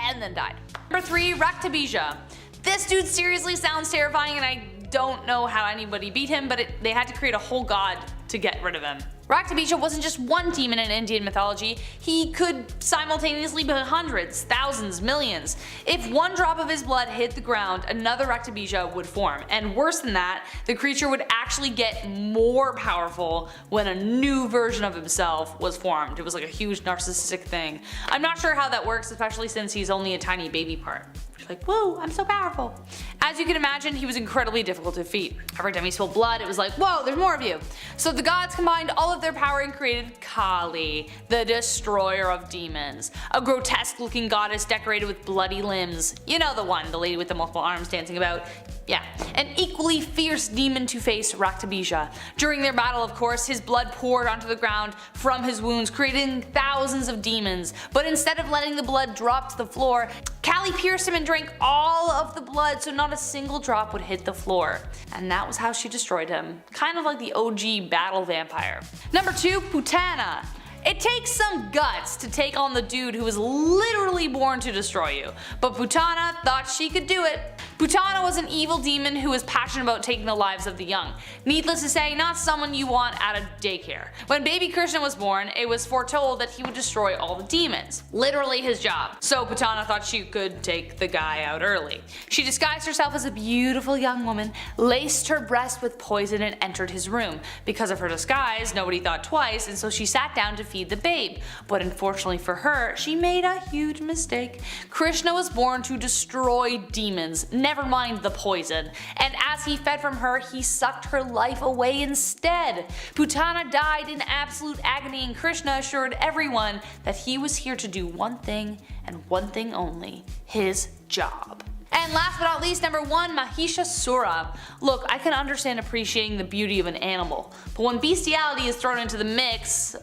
and then died. Number 3, Raktabija. This dude seriously sounds terrifying, and I don't know how anybody beat him, but they had to create a whole god to get rid of him. Raktabija wasn't just one demon in Indian mythology, he could simultaneously be hundreds, thousands, millions. If one drop of his blood hit the ground, another Raktabija would form, and worse than that, the creature would actually get more powerful when a new version of himself was formed. It was like a huge narcissistic thing. I'm not sure how that works, especially since he's only a tiny baby part. Like, whoa, I'm so powerful. As you can imagine, he was incredibly difficult to defeat. Every time he spilled blood, it was like, whoa, there's more of you. So the gods combined all of their power and created Kali, the destroyer of demons. A grotesque looking goddess decorated with bloody limbs. You know the one, the lady with the multiple arms dancing about. Yeah, an equally fierce demon to face Raktabija. During their battle, of course, his blood poured onto the ground from his wounds, creating thousands of demons. But instead of letting the blood drop to the floor, Kali pierced him and drank all of the blood so not a single drop would hit the floor. And that was how she destroyed him. Kind of like the OG battle vampire. Number 2, Putana. It takes some guts to take on the dude who was literally born to destroy you, but Putana thought she could do it. Putana was an evil demon who was passionate about taking the lives of the young. Needless to say, not someone you want at a daycare. When baby Krishna was born, it was foretold that he would destroy all the demons. Literally his job. So Putana thought she could take the guy out early. She disguised herself as a beautiful young woman, laced her breast with poison, and entered his room. Because of her disguise, nobody thought twice, and so she sat down to feed the babe. But unfortunately for her, she made a huge mistake. Krishna was born to destroy demons, never mind the poison, and as he fed from her, he sucked her life away instead. Putana died in absolute agony, and Krishna assured everyone that he was here to do one thing and one thing only: his job. And last but not least, number 1, Mahishasura. Look, I can understand appreciating the beauty of an animal, but when bestiality is thrown into the mix,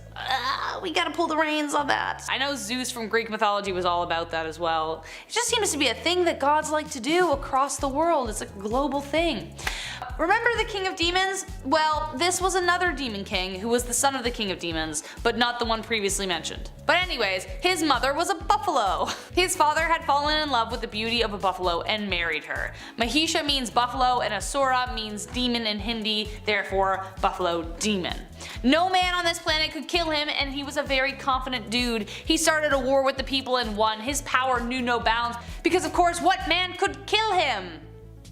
we gotta pull the reins on that. I know Zeus from Greek mythology was all about that as well. It just seems to be a thing that gods like to do across the world. It's a global thing. Remember the king of demons? Well, this was another demon king who was the son of the king of demons, but not the one previously mentioned. But anyways, his mother was a buffalo. His father had fallen in love with the beauty of a buffalo and married her. Mahisha means buffalo and Asura means demon in Hindi, therefore buffalo demon. No man on this planet could kill him, and he was a very confident dude. He started a war with the people and won. His power knew no bounds because of course what man could kill him?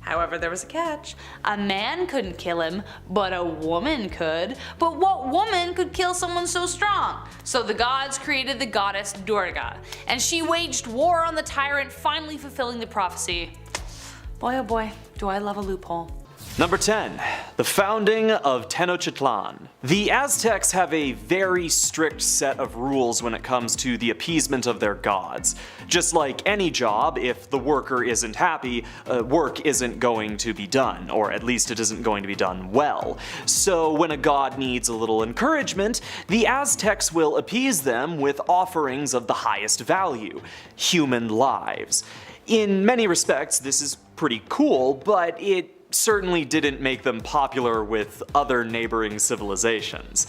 However, there was a catch. A man couldn't kill him, but a woman could. But what woman could kill someone so strong? So the gods created the goddess Durga, and she waged war on the tyrant, finally fulfilling the prophecy. Boy oh boy, do I love a loophole. Number 10. The founding of Tenochtitlan. The Aztecs have a very strict set of rules when it comes to the appeasement of their gods. Just like any job, if the worker isn't happy, work isn't going to be done, or at least it isn't going to be done well. So when a god needs a little encouragement, the Aztecs will appease them with offerings of the highest value: human lives. In many respects, this is pretty cool, but it certainly didn't make them popular with other neighboring civilizations.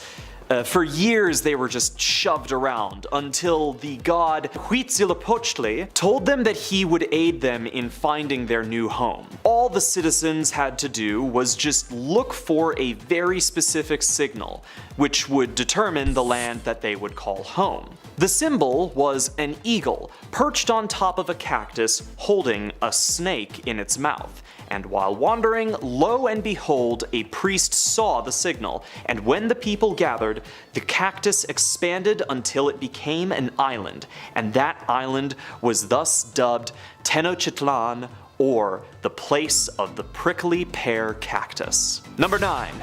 For years they were just shoved around until the god Huitzilopochtli told them that he would aid them in finding their new home. All the citizens had to do was just look for a very specific signal, which would determine the land that they would call home. The symbol was an eagle perched on top of a cactus holding a snake in its mouth. And while wandering, lo and behold, a priest saw the signal, and when the people gathered, the cactus expanded until it became an island, and that island was thus dubbed Tenochtitlan, or the place of the prickly pear cactus. Number 9.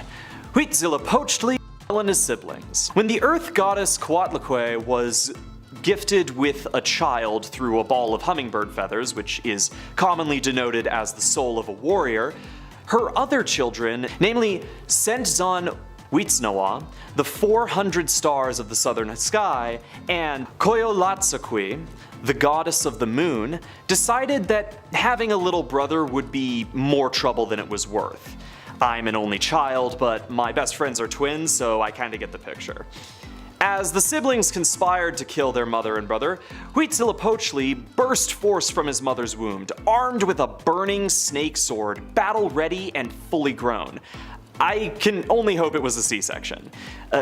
Huitzilopochtli and his siblings. When the earth goddess Coatlicue was gifted with a child through a ball of hummingbird feathers, which is commonly denoted as the soul of a warrior, her other children, namely Sentzon Huitznawa, the 400 stars of the southern sky, and Koyolatsaqui, the goddess of the moon, decided that having a little brother would be more trouble than it was worth. I'm an only child, but my best friends are twins, so I kinda get the picture. As the siblings conspired to kill their mother and brother, Huitzilopochtli burst forth from his mother's womb, armed with a burning snake sword, battle-ready and fully grown. I can only hope it was a C-section.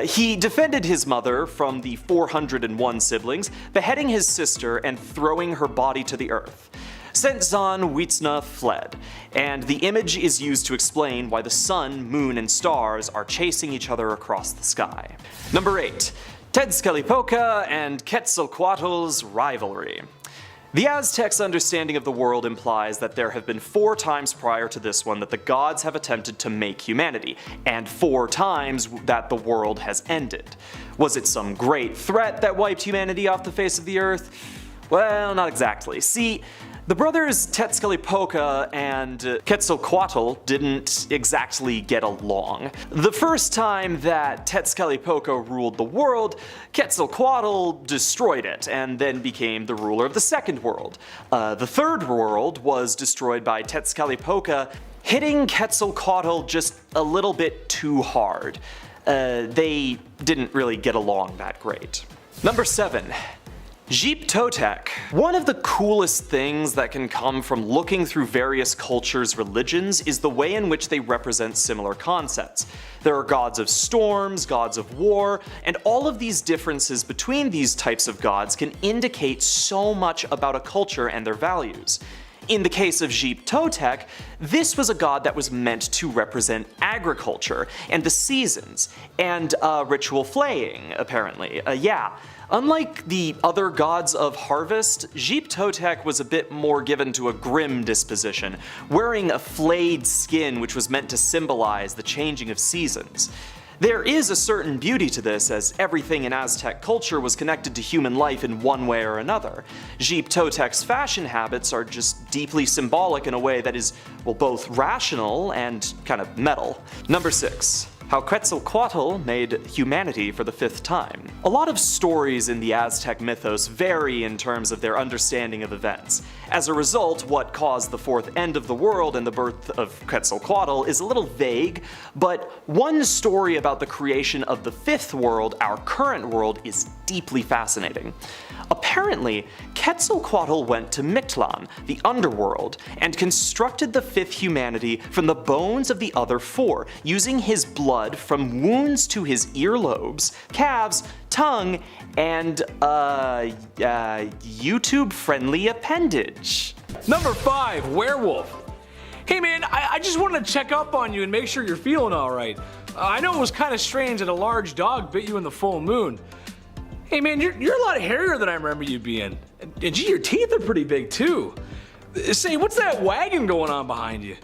He defended his mother from the 401 siblings, beheading his sister and throwing her body to the earth. Sentzon Huitzna fled, and the image is used to explain why the sun, moon, and stars are chasing each other across the sky. Number 8. Tezcatlipoca and Quetzalcoatl's rivalry. The Aztecs' understanding of the world implies that there have been 4 times prior to this one that the gods have attempted to make humanity, and 4 times that the world has ended. Was it some great threat that wiped humanity off the face of the earth? Well, not exactly. See, the brothers Tezcatlipoca and Quetzalcoatl didn't exactly get along. The first time that Tezcatlipoca ruled the world, Quetzalcoatl destroyed it and then became the ruler of the second world. The third world was destroyed by Tezcatlipoca hitting Quetzalcoatl just a little bit too hard. They didn't really get along that great. Number 7. Jeep-Totec. One of the coolest things that can come from looking through various cultures' religions is the way in which they represent similar concepts. There are gods of storms, gods of war, and all of these differences between these types of gods can indicate so much about a culture and their values. In the case of Jeep-Totec, this was a god that was meant to represent agriculture and the seasons, and ritual flaying, apparently. Unlike the other gods of harvest, Jeep-Totec was a bit more given to a grim disposition, wearing a flayed skin which was meant to symbolize the changing of seasons. There is a certain beauty to this, as everything in Aztec culture was connected to human life in one way or another. Jeep-Totec's fashion habits are just deeply symbolic in a way that is, well, both rational and kind of metal. Number 6. How Quetzalcoatl made humanity for the 5th time. A lot of stories in the Aztec mythos vary in terms of their understanding of events. As a result, what caused the 4th end of the world and the birth of Quetzalcoatl is a little vague, but one story about the creation of the 5th world, our current world, is deeply fascinating. Apparently, Quetzalcoatl went to Mictlan, the underworld, and constructed the 5th humanity from the bones of the other 4, using his blood from wounds to his earlobes, calves, tongue, and YouTube-friendly appendage. Number 5, werewolf. Hey man, I just wanted to check up on you and make sure you're feeling alright. I know it was kind of strange that a large dog bit you in the full moon. Hey man, you're a lot hairier than I remember you being. And gee, your teeth are pretty big too. Say, what's that wagon going on behind you?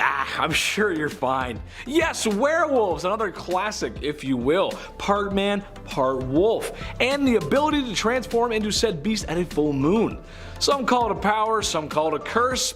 I'm sure you're fine. Yes, werewolves, another classic, if you will. Part man, part wolf. And the ability to transform into said beast at a full moon. Some call it a power, some call it a curse.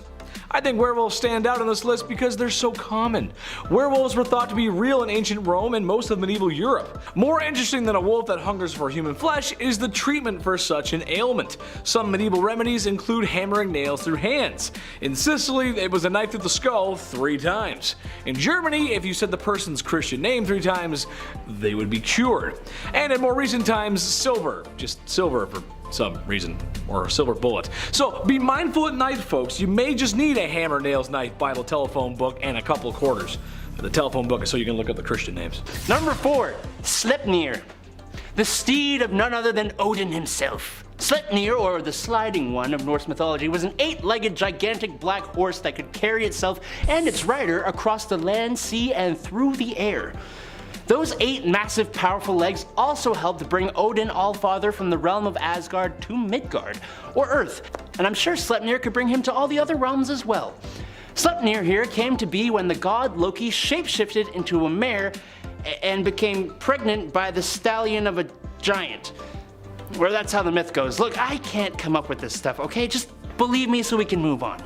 I think werewolves stand out on this list because they're so common. Werewolves were thought to be real in ancient Rome and most of medieval Europe. More interesting than a wolf that hungers for human flesh is the treatment for such an ailment. Some medieval remedies include hammering nails through hands. In Sicily, it was a knife through the skull 3 times. In Germany, if you said the person's Christian name 3 times, they would be cured. And in more recent times, silver. Just silver for some reason, or a silver bullet. So be mindful at night, folks. You may just need a hammer, nails, knife, Bible, telephone book, and a couple of quarters. But the telephone book is so you can look up the Christian names. Number 4, Sleipnir, the steed of none other than Odin himself. Sleipnir, or the sliding one of Norse mythology, was an 8-legged gigantic black horse that could carry itself and its rider across the land, sea, and through the air. Those 8 massive powerful legs also helped bring Odin Allfather from the realm of Asgard to Midgard, or Earth, and I'm sure Sleipnir could bring him to all the other realms as well. Sleipnir here came to be when the god Loki shapeshifted into a mare and became pregnant by the stallion of a giant. Well, that's how the myth goes. Look, I can't come up with this stuff, okay? Just believe me so we can move on.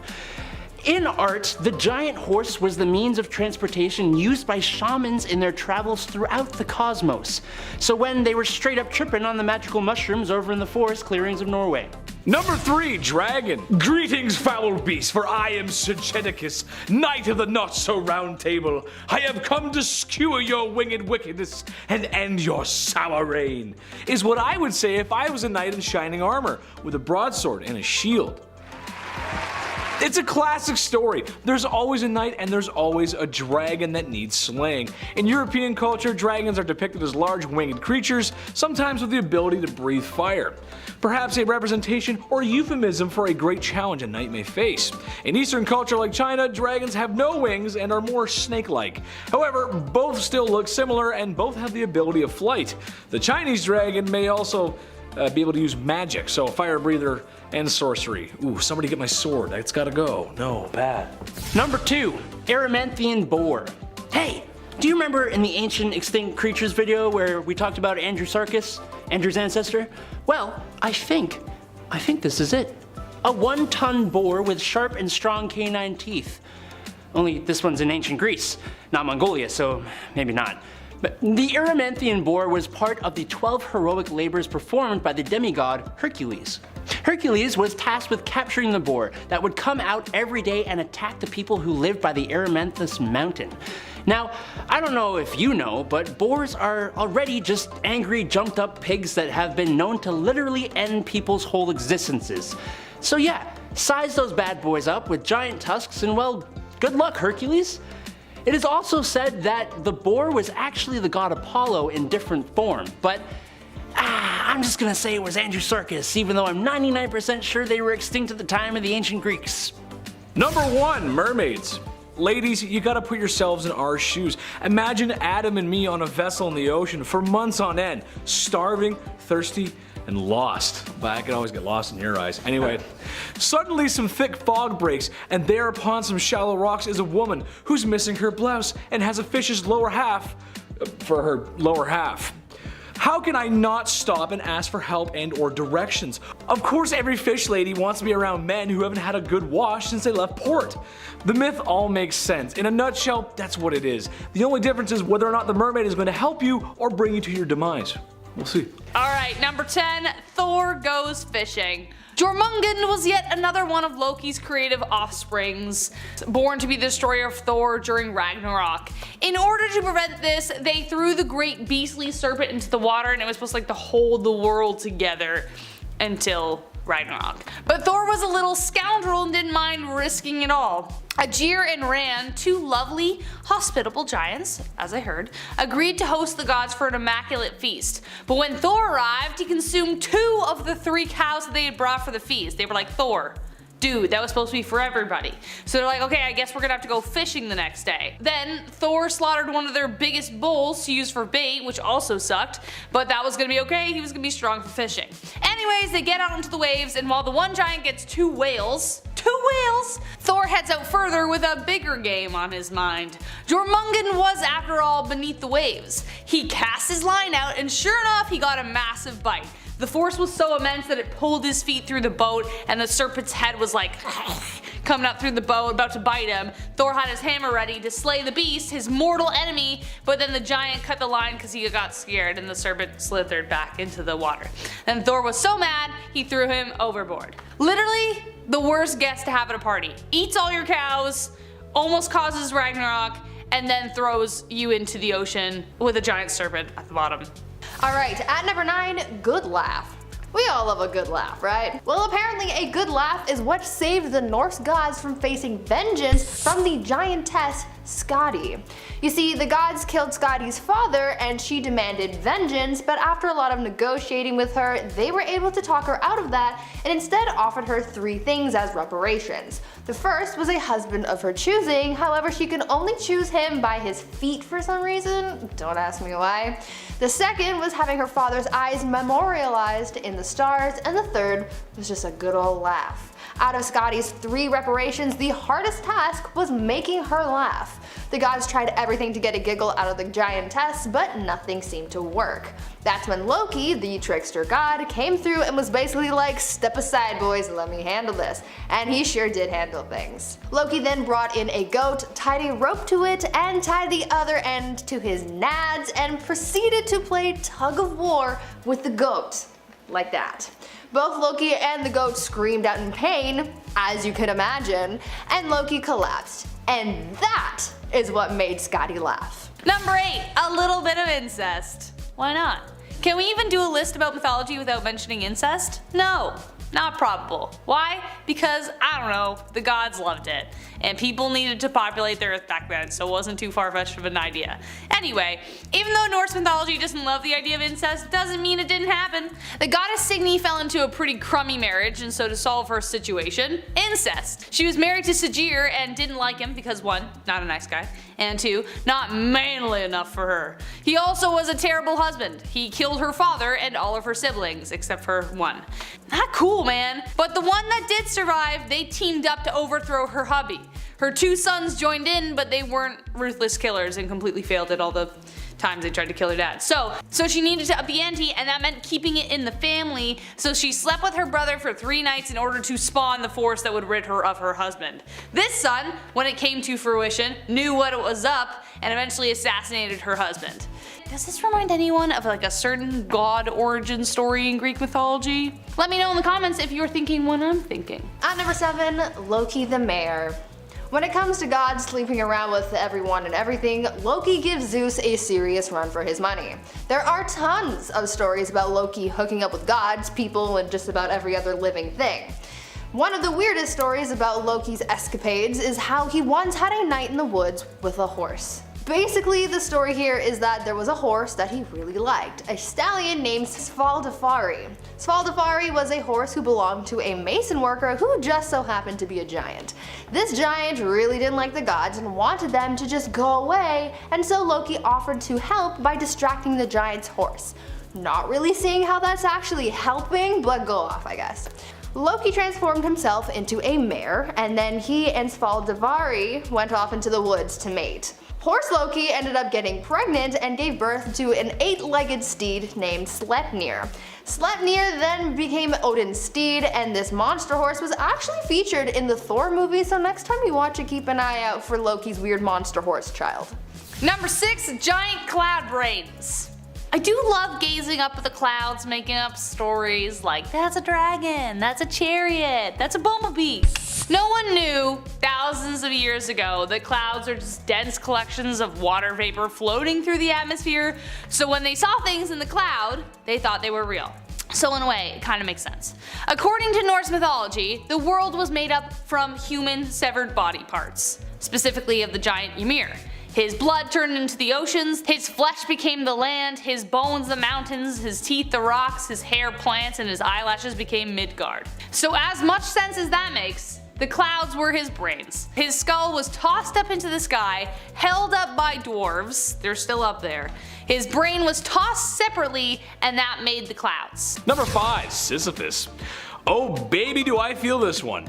In art, the giant horse was the means of transportation used by shamans in their travels throughout the cosmos. So when they were straight up tripping on the magical mushrooms over in the forest clearings of Norway. Number 3, dragon. Greetings, foul beast, for I am Sergeticus, knight of the not-so-round table. I have come to skewer your winged wickedness and end your sour reign, is what I would say if I was a knight in shining armor, with a broadsword and a shield. It's a classic story. There's always a knight and there's always a dragon that needs slaying. In European culture, dragons are depicted as large winged creatures, sometimes with the ability to breathe fire. Perhaps a representation or euphemism for a great challenge a knight may face. In Eastern culture like China, dragons have no wings and are more snake-like. However, both still look similar and both have the ability of flight. The Chinese dragon may also be able to use magic, so a fire breather and sorcery. Ooh, somebody get my sword. It's gotta go. No, bad. Number 2, Erymanthian boar. Hey, do you remember in the ancient extinct creatures video where we talked about Andrewsarchus, Andrew's ancestor? Well, I think this is it. A 1-ton boar with sharp and strong canine teeth. Only this one's in ancient Greece, not Mongolia, so maybe not. But the Erymanthian boar was part of the 12 heroic labors performed by the demigod Hercules. Hercules was tasked with capturing the boar that would come out every day and attack the people who lived by the Erymanthus mountain. Now, I don't know if you know, but boars are already just angry, jumped up pigs that have been known to literally end people's whole existences. So yeah, size those bad boys up with giant tusks and well, good luck, Hercules. It is also said that the boar was actually the god Apollo in different form, but I'm just gonna say it was Andrewsarchus, even though I'm 99% sure they were extinct at the time of the ancient Greeks. Number 1, mermaids. Ladies, you gotta put yourselves in our shoes. Imagine Adam and me on a vessel in the ocean for months on end, starving, thirsty, and lost. But I could always get lost in your eyes. Anyway, suddenly some thick fog breaks, and there upon some shallow rocks is a woman who's missing her blouse and has a fish's lower half for her lower half. How can I not stop and ask for help and or directions? Of course every fish lady wants to be around men who haven't had a good wash since they left port. The myth all makes sense. In a nutshell, that's what it is. The only difference is whether or not the mermaid is going to help you or bring you to your demise. We'll see. Alright, number 10, Thor goes fishing. Jormungand was yet another one of Loki's creative offsprings, born to be the destroyer of Thor during Ragnarok. In order to prevent this, they threw the great beastly serpent into the water, and it was supposed to like to hold the world together until Ragnarok. But Thor was a little scoundrel and didn't mind risking it all. Aegir and Ran, 2 lovely, hospitable giants, as I heard, agreed to host the gods for an immaculate feast. But when Thor arrived, he consumed 2 of the 3 cows that they had brought for the feast. They were like, Thor, dude, that was supposed to be for everybody. So they're like, okay, I guess we're gonna have to go fishing the next day. Then Thor slaughtered one of their biggest bulls to use for bait, which also sucked, but that was gonna be okay, he was gonna be strong for fishing. Anyways, they get out into the waves, and while the one giant gets 2 whales, 2 whales. Thor heads out further with a bigger game on his mind. Jormungand was, after all, beneath the waves. He cast his line out, and sure enough, he got a massive bite. The force was so immense that it pulled his feet through the boat, and the serpent's head was like coming up through the boat, about to bite him. Thor had his hammer ready to slay the beast, his mortal enemy, but then the giant cut the line because he got scared and the serpent slithered back into the water. Then Thor was so mad, he threw him overboard. Literally, the worst guest to have at a party. Eats all your cows, almost causes Ragnarok, and then throws you into the ocean with a giant serpent at the bottom. Alright, at number 9, good laugh. We all love a good laugh, right? Well, apparently a good laugh is what saved the Norse gods from facing vengeance from the giantess Skadi. You see, the gods killed Skadi's father and she demanded vengeance, but after a lot of negotiating with her, they were able to talk her out of that and instead offered her 3 things as reparations. The first was a husband of her choosing, however she could only choose him by his feet for some reason, don't ask me why. The second was having her father's eyes memorialized in the stars, and the third was just a good old laugh. Out of Skadi's 3 reparations, the hardest task was making her laugh. The gods tried everything to get a giggle out of the giantess, but nothing seemed to work. That's when Loki, the trickster god, came through and was basically like, step aside boys, let me handle this. And he sure did handle things. Loki then brought in a goat, tied a rope to it, and tied the other end to his nads, and proceeded to play tug of war with the goat. Like that. Both Loki and the goat screamed out in pain, as you could imagine, and Loki collapsed. And that is what made Skadi laugh. Number 8, a little bit of incest. Why not? Can we even do a list about mythology without mentioning incest? No, not probable. Why? Because, I don't know, the gods loved it. And people needed to populate the earth back then, so it wasn't too far-fetched of an idea. Anyway, even though Norse mythology doesn't love the idea of incest, doesn't mean it didn't happen. The goddess Signy fell into a pretty crummy marriage, and so to solve her situation, incest. She was married to Siggeir and didn't like him because 1, not a nice guy, and 2, not manly enough for her. He also was a terrible husband. He killed her father and all of her siblings, except for 1. Not cool, man. But the one that did survive, they teamed up to overthrow her hubby. Her 2 sons joined in, but they weren't ruthless killers and completely failed at all the times they tried to kill her dad. So she needed to up the ante, and that meant keeping it in the family, so she slept with her brother for 3 nights in order to spawn the force that would rid her of her husband. This son, when it came to fruition, knew what was up and eventually assassinated her husband. Does this remind anyone of like a certain god origin story in Greek mythology? Let me know in the comments if you're thinking what I'm thinking. At number 7, Loki the mayor. When it comes to gods sleeping around with everyone and everything, Loki gives Zeus a serious run for his money. There are tons of stories about Loki hooking up with gods, people, and just about every other living thing. One of the weirdest stories about Loki's escapades is how he once had a night in the woods with a horse. Basically, the story here is that there was a horse that he really liked, a stallion named Svaldafari. Svaldafari was a horse who belonged to a mason worker who just so happened to be a giant. This giant really didn't like the gods and wanted them to just go away, and so Loki offered to help by distracting the giant's horse. Not really seeing how that's actually helping, but go off, I guess. Loki transformed himself into a mare, and then he and Svaldafari went off into the woods to mate. Horse Loki ended up getting pregnant and gave birth to an 8-legged steed named Sleipnir. Sleipnir then became Odin's steed, and this monster horse was actually featured in the Thor movie, so next time you watch it, keep an eye out for Loki's weird monster horse child. Number 6, giant cloud brains. I do love gazing up at the clouds, making up stories like, that's a dragon, that's a chariot, that's a bumblebee. No one knew thousands of years ago that clouds are just dense collections of water vapor floating through the atmosphere, so when they saw things in the cloud, they thought they were real. So in a way, it kind of makes sense. According to Norse mythology, the world was made up from human severed body parts, specifically of the giant Ymir. His blood turned into the oceans, his flesh became the land, his bones the mountains, his teeth the rocks, his hair plants, and his eyelashes became Midgard. So as much sense as that makes, the clouds were his brains. His skull was tossed up into the sky, held up by dwarves, they're still up there. His brain was tossed separately, and that made the clouds. Number 5, Sisyphus. Oh baby, do I feel this one.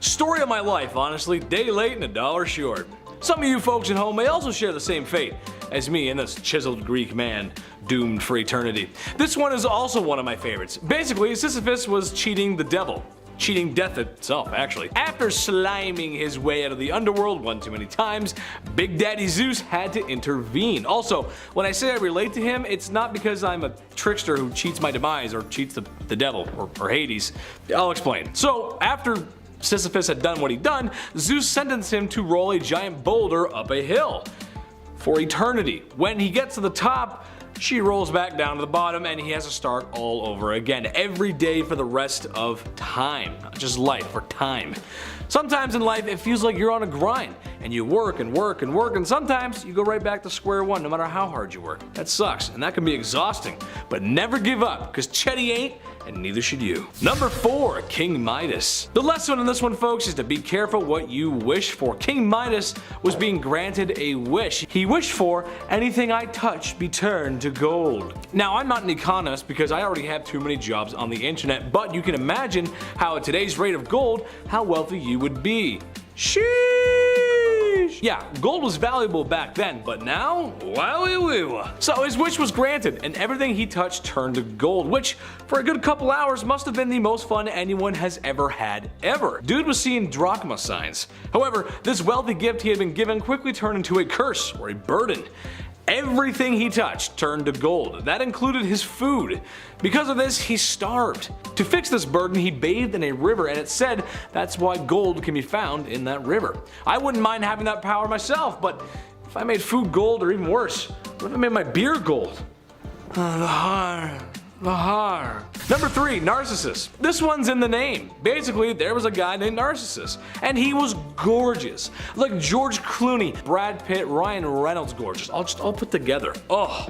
Story of my life, honestly, day late and a dollar short. Some of you folks at home may also share the same fate as me and this chiseled Greek man doomed for eternity. This one is also one of my favorites. Basically, Sisyphus was cheating the devil. Cheating death itself, actually. After sliming his way out of the underworld one too many times, Big Daddy Zeus had to intervene. Also, when I say I relate to him, it's not because I'm a trickster who cheats my demise or cheats the devil or Hades. I'll explain. So, after Sisyphus had done what he'd done, Zeus sentenced him to roll a giant boulder up a hill for eternity. When he gets to the top, she rolls back down to the bottom and he has to start all over again every day for the rest of time. Not just life, or time. Sometimes in life it feels like you're on a grind and you work and work and work, and sometimes you go right back to square one no matter how hard you work. That sucks and that can be exhausting, but never give up, because Chetty ain't, and neither should you. Number 4, King Midas. The lesson in this one, folks, is to be careful what you wish for. King Midas was being granted a wish. He wished for anything I touch be turned to gold. Now, I'm not an economist because I already have too many jobs on the internet, but you can imagine how at today's rate of gold, how wealthy you would be. Sheesh! Yeah, gold was valuable back then, but now, wowie. So his wish was granted, and everything he touched turned to gold, which for a good couple hours must have been the most fun anyone has ever had ever. Dude was seeing drachma signs. However, this wealthy gift he had been given quickly turned into a curse, or a burden. Everything he touched turned to gold. That included his food. Because of this, he starved. To fix this burden, he bathed in a river, and it's said that's why gold can be found in that river. I wouldn't mind having that power myself, but if I made food gold, or even worse, what if I made my beer gold? Number 3, Narcissus. This one's in the name. Basically, there was a guy named Narcissus, and he was gorgeous. Like George Clooney, Brad Pitt, Ryan Reynolds gorgeous, all put together. Oh.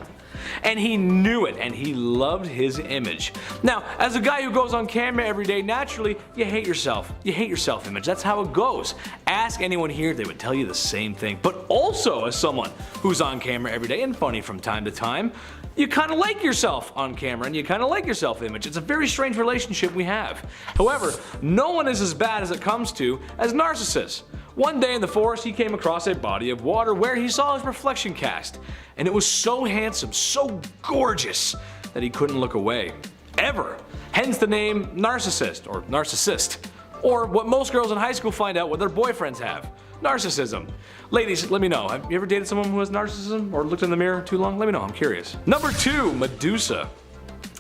And he knew it, and he loved his image. Now, as a guy who goes on camera every day, naturally, you hate yourself. You hate your self-image. That's how it goes. Ask anyone here, they would tell you the same thing. But also, as someone who's on camera every day and funny from time to time, you kind of like yourself on camera and you kind of like your self-image. It's a very strange relationship we have. However, no one is as bad as it comes to as Narcissus. One day in the forest, he came across a body of water where he saw his reflection cast, and it was so handsome, so gorgeous, that he couldn't look away. Ever. Hence the name Narcissist, or Narcissist. Or what most girls in high school find out what their boyfriends have. Narcissism. Ladies, let me know. Have you ever dated someone who has narcissism or looked in the mirror too long? Let me know, I'm curious. Number 2, Medusa.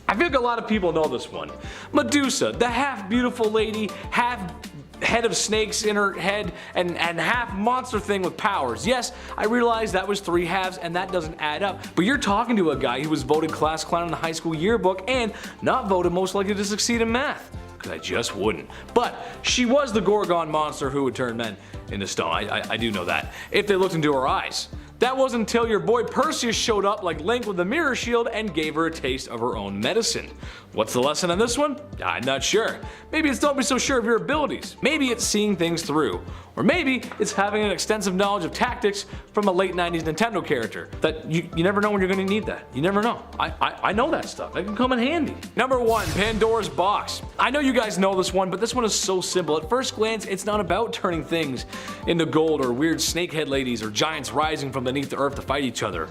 I feel like a lot of people know this one. Medusa, the half beautiful lady, half head of snakes in her head, and half monster thing with powers. Yes, I realize that was 3 halves and that doesn't add up, but you're talking to a guy who was voted class clown in the high school yearbook and not voted most likely to succeed in math. Because I just wouldn't. But she was the Gorgon monster who would turn men into stone. I do know that. If they looked into her eyes. That wasn't until your boy Perseus showed up like Link with the mirror shield and gave her a taste of her own medicine. What's the lesson on this one? I'm not sure. Maybe it's don't be so sure of your abilities. Maybe it's seeing things through. Or maybe it's having an extensive knowledge of tactics from a late 90s Nintendo character. That you never know when you're going to need that. You never know. I know that stuff. That can come in handy. Number 1, Pandora's Box. I know you guys know this one, but this one is so simple. At first glance, it's not about turning things into gold or weird snakehead ladies or giants rising from beneath the earth to fight each other.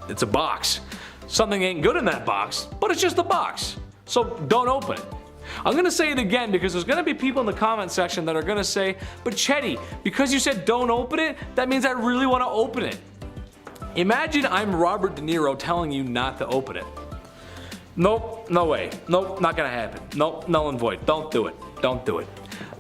It's a box. Something ain't good in that box, but it's just a box. So don't open it. I'm gonna say it again because there's gonna be people in the comment section that are gonna say, but Chetty, because you said don't open it, that means I really wanna open it. Imagine I'm Robert De Niro telling you not to open it. Nope, no way. Nope, not gonna happen. Nope, null and void. Don't do it. Don't do it.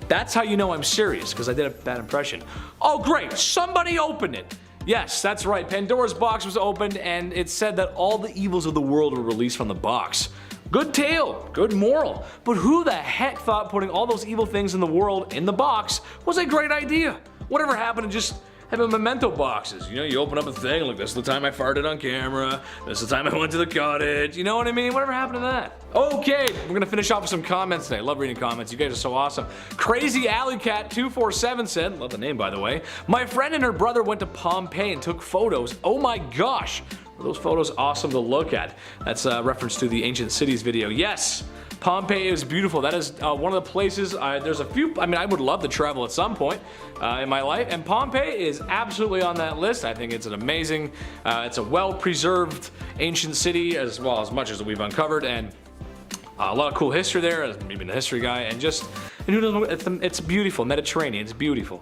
That's how you know I'm serious, because I did a bad impression. Oh great, somebody opened it. Yes, that's right, Pandora's box was opened and it said that all the evils of the world were released from the box. Good tale, good moral, but who the heck thought putting all those evil things in the world in the box was a great idea? Whatever happened to just having memento boxes? You know, you open up a thing, like this is the time I farted on camera, this is the time I went to the cottage, you know what I mean? Whatever happened to that? Okay, we're gonna finish off with some comments today. I love reading comments, you guys are so awesome. Crazy Alley Cat 247 said, love the name by the way, my friend and her brother went to Pompeii and took photos. Oh my gosh, were those photos awesome to look at? That's a reference to the Ancient Cities video. Yes, Pompeii is beautiful. That is one of the places, there's a few, I mean, I would love to travel at some point in my life, and Pompeii is absolutely on that list. I think it's an amazing, it's a well-preserved ancient city, as well as much as we've uncovered, and a lot of cool history there, as maybe a history guy, and just, and who doesn't, it's beautiful, Mediterranean, it's beautiful.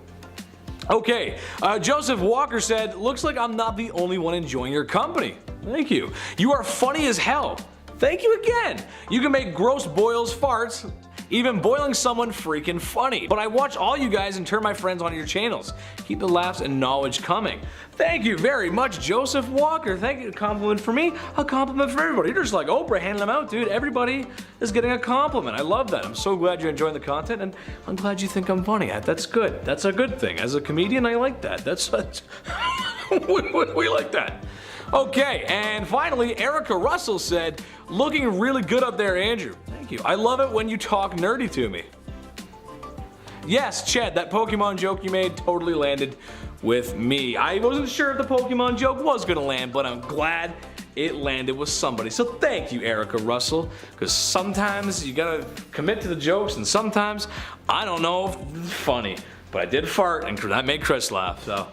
Okay, Joseph Walker said, looks like I'm not the only one enjoying your company. Thank you. You are funny as hell. Thank you again. You can make gross boils farts, even boiling someone freaking funny. But I watch all you guys and turn my friends on your channels. Keep the laughs and knowledge coming. Thank you very much, Joseph Walker. Thank you. A compliment for me, a compliment for everybody. You're just like Oprah handing them out, dude. Everybody is getting a compliment. I love that. I'm so glad you're enjoying the content, and I'm glad you think I'm funny. That's good. That's a good thing. As a comedian, I like that. That's we like that. Okay, and finally, Erica Russell said, looking really good up there, Andrew. Thank you. I love it when you talk nerdy to me. Yes, Chet, that Pokemon joke you made totally landed with me. I wasn't sure if the Pokemon joke was gonna land, but I'm glad it landed with somebody. So thank you, Erica Russell, because sometimes you gotta commit to the jokes, and sometimes I don't know if it's funny, but I did fart, and that made Chris laugh, so.